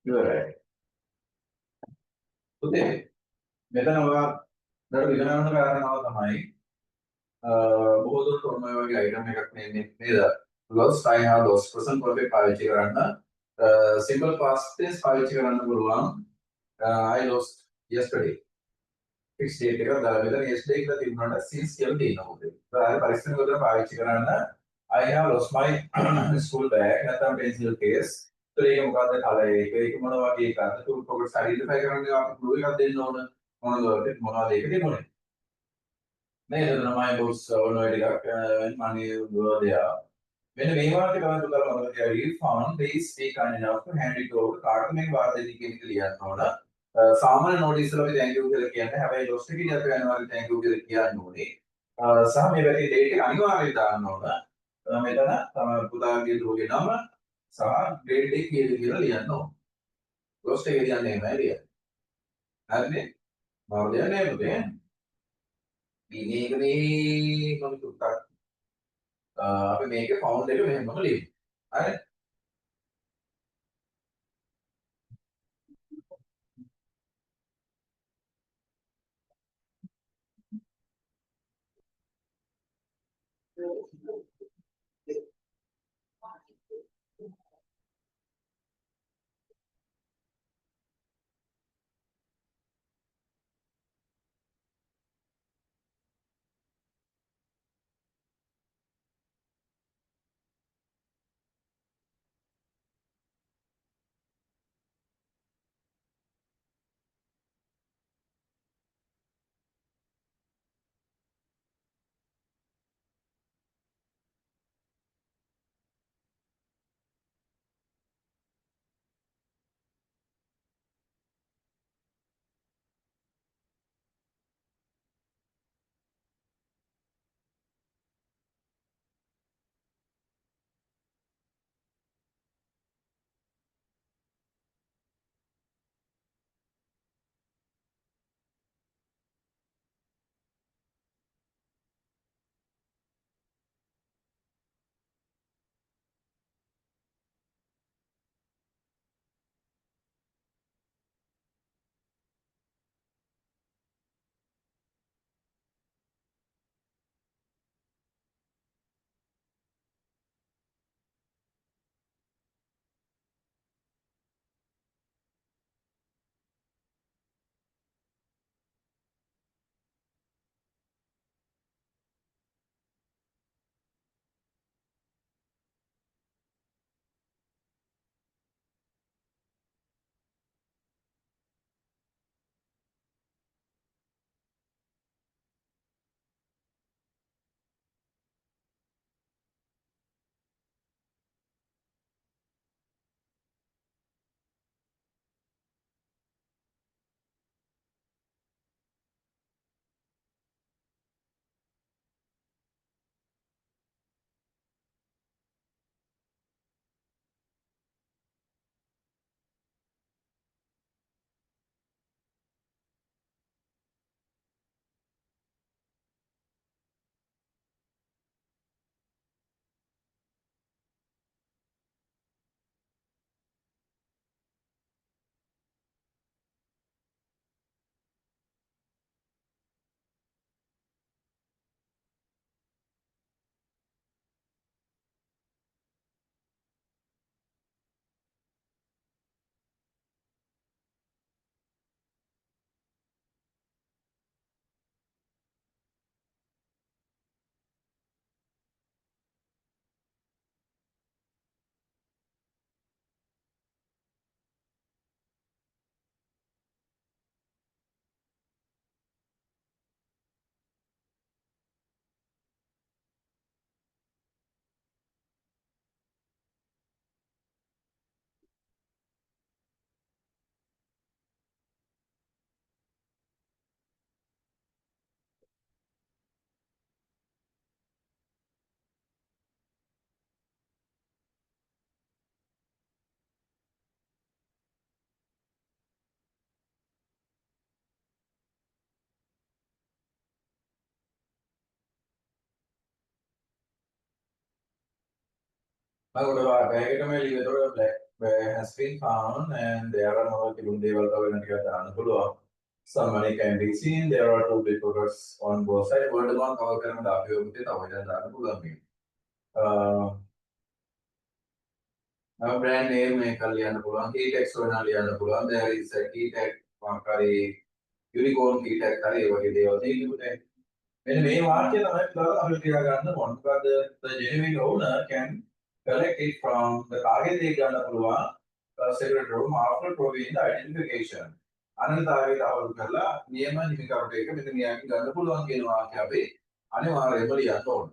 [SPEAKER 1] ඉවරයි. පුතේ මෙතන ඔයා දර ඉගෙන ගන්න කාරණාව තමයි බොහෝ දුරට ඔන්න ඔය වගේ අයිටම් එකක් නෙන්නේ නේද? lost I have lost present perfect පාවිච්චි කරන්න simple past tense පාවිච්චි කරන්න පුළුවන් I lost yesterday fixed date එක දාලා මෙතන yesterday කියලා තිබුණාට since කියලා තියෙනවා පුතේ. ඒත් පරිස්සමෙන් උදේට පාවිච්චි කරන්න I have lost my school bag නැත්නම් pencil case. ඒක මොකද්ද කලර් එක? ඒක මොන වගේ එකක්ද? ඒක පොකට්ස් identify කරන්න අපි clue එකක් දෙන්න ඕන. මොනවද ඒක තිබුණේ? නේද? my books ඔන්න ඔය ටිකක් money were there. මෙන්න මේ වාක්‍ය තමයි පුතාලා මතක තියාගන්න. You found please be kind enough to hand it over කාටද මේක වාර්තා දෙන්න කියන එක ලියන්න ඕන. සාමාන්‍ය නෝටිස් වල අපි thank you කියලා කියන්නේ. හැබැයි lost එකේ අපි අනිවාර්යෙන් thank you කියලා කියන්න ඕනේ. සහ මේ වැටේ date එක අනිවාර්යයෙන් දාන්න ඕන. මෙතන තමයි පුතාගේ දුවගේ නම සහ grade එක කියලා ලියන්න ඕන. lost එකේ ලියන්නේ නැහැ ලියන්න. හරිනේ? මම ලියන්නේ පුතේ. මේක මේ මම තුත්තක් අපි මේක ෆවුන්ඩ් එක මෙහෙමම ලියමු. හරි? මම උඩ බෑග් එකම එළියට උඩ black where has been found and there are multiple දේවල් තව වෙන ටිකක් දාන්න පුළුවන්. Some money can be seen. There are two big figures on both sides. Word one cover කරන දාපිය ඔබට තව එකක් දාන්න පුළුවන් මේක. brand name එකක් ලියන්න පුළුවන්. key text වෙනා ලියන්න පුළුවන්. There is a key tag මොකක්hari unicorn key tag හරි ඒ වගේ දේවල් තියෙනවා. මෙන්න මේ වාක්‍ය තමයි අපිට ටිකක් ගන්න ඕන. මොකද the genuine owner can collect it from the කාගෙන්ද ඒක ගන්න පුළුවන් separate room after proving the identification. අනන්තතාවයට අවුල් කරලා නියම හිමිකරුට එක මෙතන නියමින් ගන්න පුළුවන් කියන වාක්‍ය අපි අනිවාර්යයෙන්ම ලියන්න ඕන.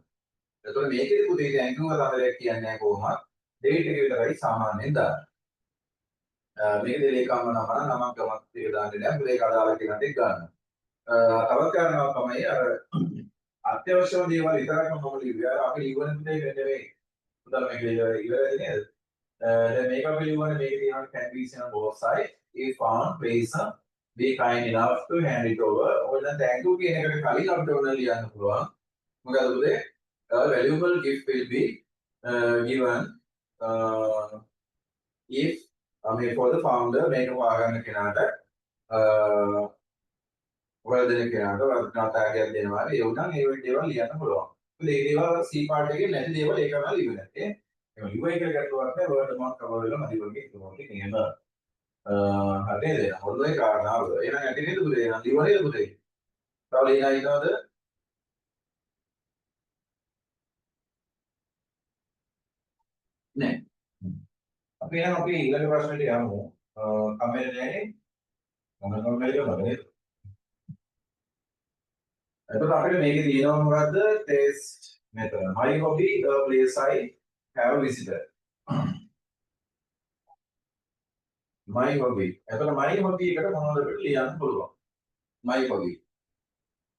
[SPEAKER 1] එතකොට මේකේ පුතේ thank you කතාවරයක් කියන්නේ නැහැ කොහොමද? date එක විතරයි සාමාන්‍යයෙන් දාන්නේ. මේකේ ලේකම්ම නම නමක් ගමක් ටික දාන්නේ නැහැ. මොකද ඒක අදාළ කෙනාට ගන්න. තවත් කාරණාවක් තමයි අර අත්‍යවශ්‍යම දේවල් විතරක්ම මම ලිව්වා. අපි ලිවන දේ නෙවෙයි. මුදල් මේක ඉවරයි නේද? දැන් මේක අපි ලිවන්නේ මේකේ තියෙනවා can be seen on both sides. If found, please be kind enough to hand it over. ඔය දැන් thank you කියන එකට කලින් අපිට ඕන ලියන්න පුළුවන්. මොකද උදේ a valuable gift will be given if for the founder මේක හොයාගන්න කෙනාට ඔයාලා දෙන කෙනාට වර්තනාතාවයක් දෙනවා. ඒ වුණා ඒ වගේ දේවල් ලියන්න පුළුවන්. මොකද ඒ දේවල් C part එකේ නැති දේවල් ඒකම ලියුවේ නැත්තේ. ඒක ලියුවයි කියලා ගැටලුවක් නැහැ. වර්ඩ් මාක් කවර් වෙලා මදි වගේ ඒක නියම හරිද? හොඳයි කාරණාව. එහෙනම් ඇති නේද පුතේ? එහෙනම් ලියුවනේ පුතේ. තව ලියනා ඉන්නවද? නැහැ. අපි එහෙනම් අපි ඊළඟ ප්‍රශ්නෙට යමු. කමෙන්ට් නැහැ. මම කමෙන්ට් එකක් නේද? එතකොට අපිට මේකේ තියෙනවා මොකද්ද? ටෙස්ට් මෙතන. My hobby a place I have visited. My hobby. එතකොට my hobby එකට මොනවද අපිට ලියන්න පුළුවන්? My hobby.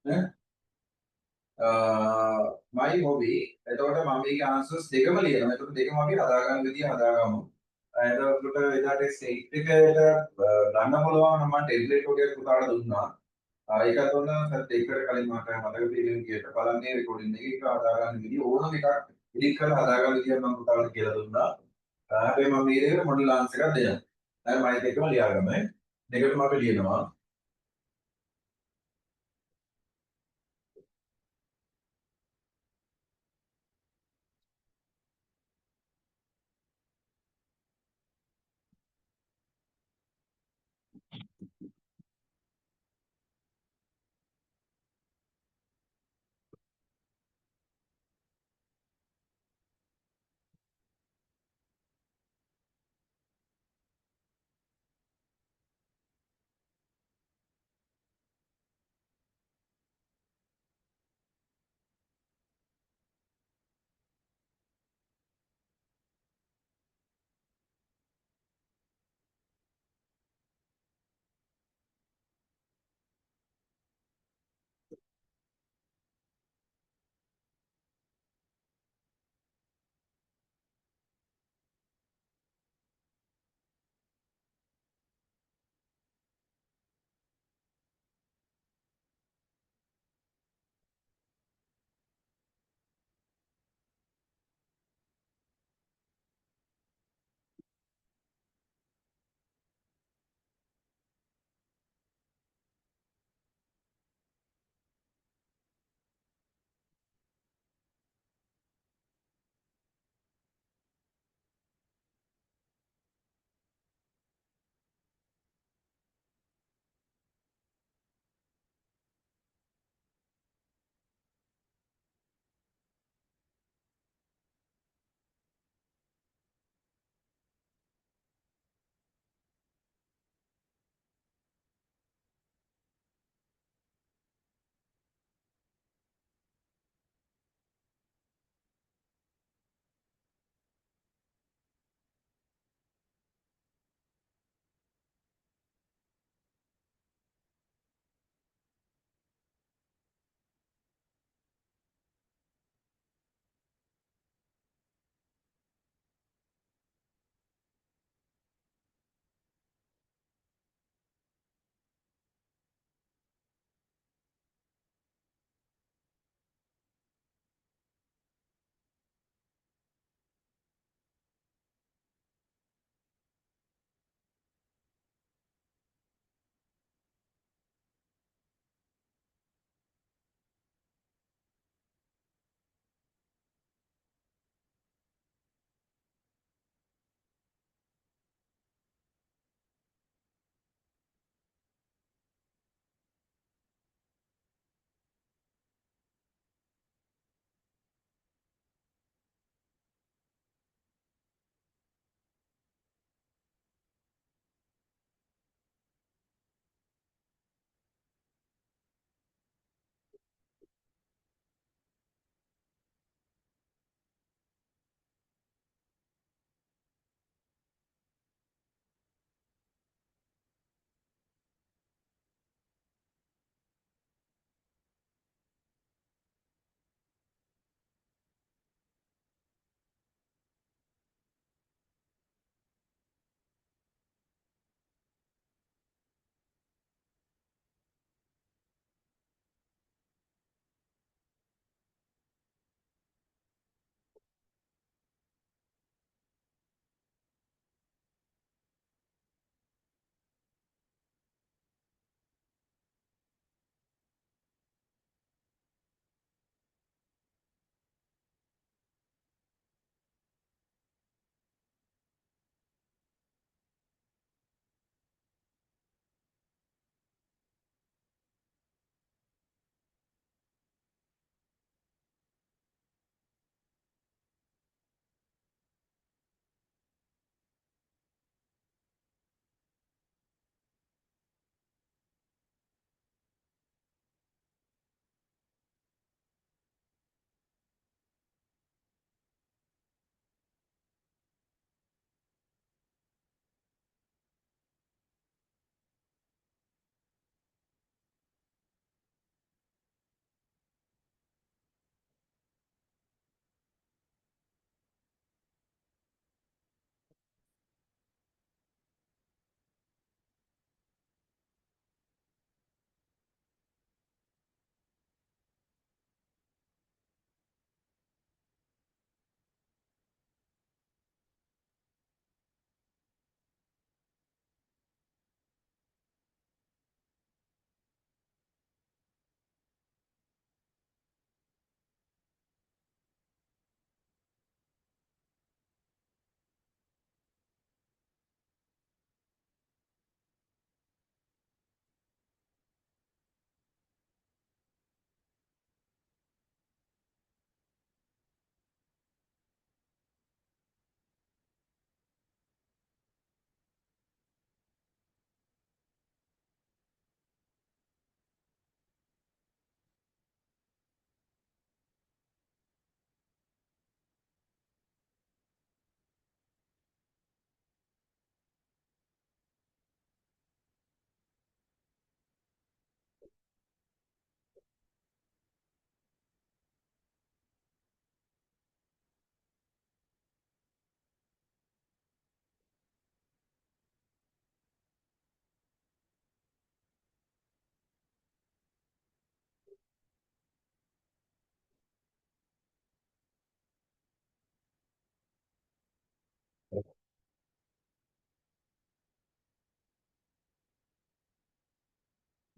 [SPEAKER 1] නේ? my hobby. එතකොට මම මේකේ answers දෙකම ලියනවා. එතකොට දෙකම අපි හදාගන්න විදිය හදාගමු. එතකොට එදාට state එකට ගන්න පුළුවන් නම් මම template එකක් පුතාට දුන්නා. ඒකත් ඔන්න ඒකට කලින් මට මතක තියෙන විදිහට බලන්නේ රෙකෝඩින් එකේ ඒක හදාගන්න විදිහ ඕනම එකක් එඩිට් කරලා හදාගන්න විදිහ මම පුතාට කියලා දුන්නා. හැබැයි මම මේ දෙකට මොඩල් ආන්සර් එකක් දෙනවා. දැන් මම ඒකම ලියාගමු. දෙකටම අපි ලියනවා.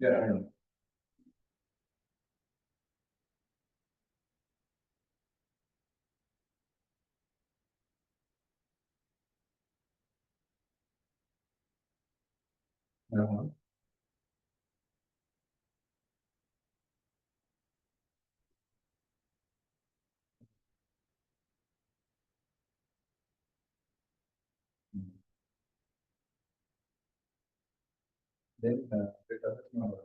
[SPEAKER 1] Yeah, I know. Uh-huh. Then it doesn't know.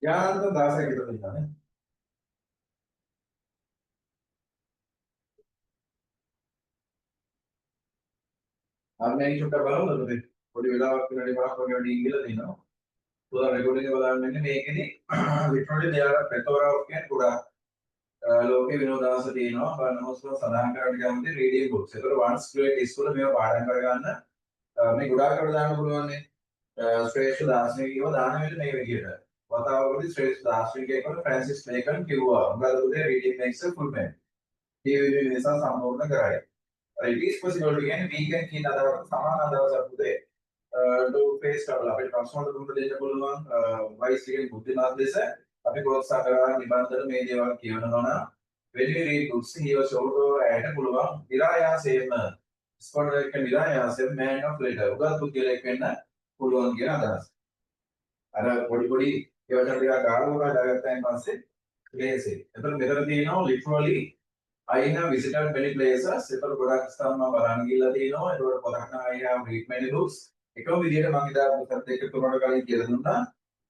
[SPEAKER 1] යාන්තම් 16 කට දෙන්නානේ. අන්න ඒක චුට්ටක් බලමුද පුතේ? පොඩි වෙලාවක් විනාඩි 5ක් වගේ වැඩි ඉංග්‍රීසි දෙනවා. පුතා රෙකෝඩින් එක බලන්න ඉන්නේ මේකෙදි literally there are plethora of can පුරා ලෝකේ විනෝදාංශ තියෙනවා. බලනකොස්ම සඳහන් කරන්න කැමති reading books. ඒතර once grade ඉස්කෝලේ මේවා පාඩම් කරගන්න මේ ගොඩාක් අර දාන්න පුළුවන් නේ. ශ්‍රේෂ්ඨ දාර්ශනිකයව දාන වෙන්නේ මේ විදිහට. වතාවකදී ශ්‍රේෂ්ඨ දාර්ශනිකයෙක් වන ෆ්‍රැන්සිස් බේකන් කිව්වා. මොකද උදේ reading makes a full man. ඒ විදිහේ නිසා සම්පූර්ණ කරයි. it is possible to again weekend කියන අදහස සමාන අදහසක් උදේ to face trouble අපිට ප්‍රශ්න වලට දුන්න දෙන්න පුළුවන් වයිස් එකේ බුද්ධිමත් ලෙස අපි ප්‍රොත්සාහ කරලා නිබන්ධන මේ දේවල් කියවනවා නම් when we read books he was also ඇයට පුළුවන් විරායාසයෙන්ම ස්කොට් එක විරායාසයෙන් man of letter උගත් පුද්ගලයෙක් වෙන්න පුළුවන් කියන අදහස. අර පොඩි ඒවට ටිකක් ගානකට දාගත්තාන් පස්සේ ලේසි. එතකොට මෙතන තියෙනවා literally I have visited many places. ඒතකොට ගොඩක් ස්ථාන මම බලන්න ගිහලා තියෙනවා. ඒතකොට පොතක් නම් I have read many books. එකම විදිහට මම ඉදා පුතත් එක්ක තුනකට කලින් කියලා දුන්නා.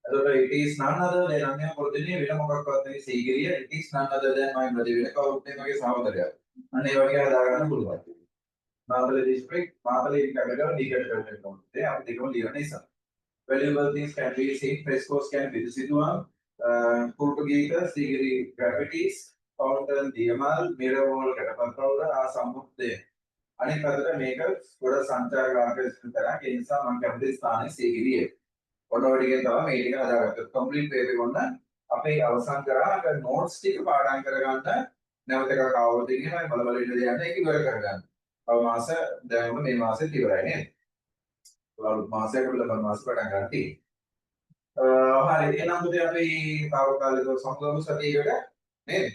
[SPEAKER 1] එතකොට it is none other than අන්‍ය පොතේ වෙන මොකක්වත් නෙවෙයි Sigiriya. it is none other than my brother වෙන කවුරුත් නෙවෙයි මගේ සහෝදරයා. අන්න ඒ වගේ හදාගන්න පුළුවන්. මාතලේ district මාතලේ නගර ඩිකට් කරන්න ඕනේ. අපි දෙකම ලියන නිසා. valuable things can be seen, frescoes can be visible, Purtuguese, Sigiri graffitis, fountain, DML, mirror wall, Catapatra, are some of them. අනිත් අතට මේක ගොඩ සංචාරක ආකර්ෂණ තරක් ඒ නිසා මම කැමති ස්ථානයේ සීගිරිය. ඔන්න ඔය ටිකෙන් තමයි මේ ටික හදාගත්තේ. කම්ප්ලීට් පේපර් එක ඔන්න අපේ අවසන් කරා අර නෝට්ස් ටික පාඩම් කරගන්න නැවත එකක් ආවොත් ඉන්නේ මම බලබල ඉන්න දෙයක් ඒක ඉවර කරගන්න. තව මාස දැන් ඔන්න මේ මාසෙත් ඉවරයි නේද? ඔයාලු මාසයක බලපන් මාස පටන් ගන්න තියෙන්නේ. හරි එහෙනම් මුදේ අපි තාවකාලිකව සමුගමු සතියේකට නේද?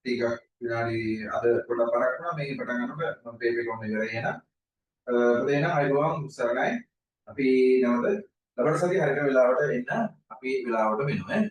[SPEAKER 1] ටිකක් විනාඩි අද පොඩක් බරක් වුණා මේක පටන් ගන්නකොට මම පේපර් එක ඔන්න ඉවරයි එහෙනම්. එහෙනම් අයිබෝන් සරණයි. අපි නැවත ලබන සතිය හරියට වෙලාවට එන්න අපි වෙලාවට වෙනවා ඈ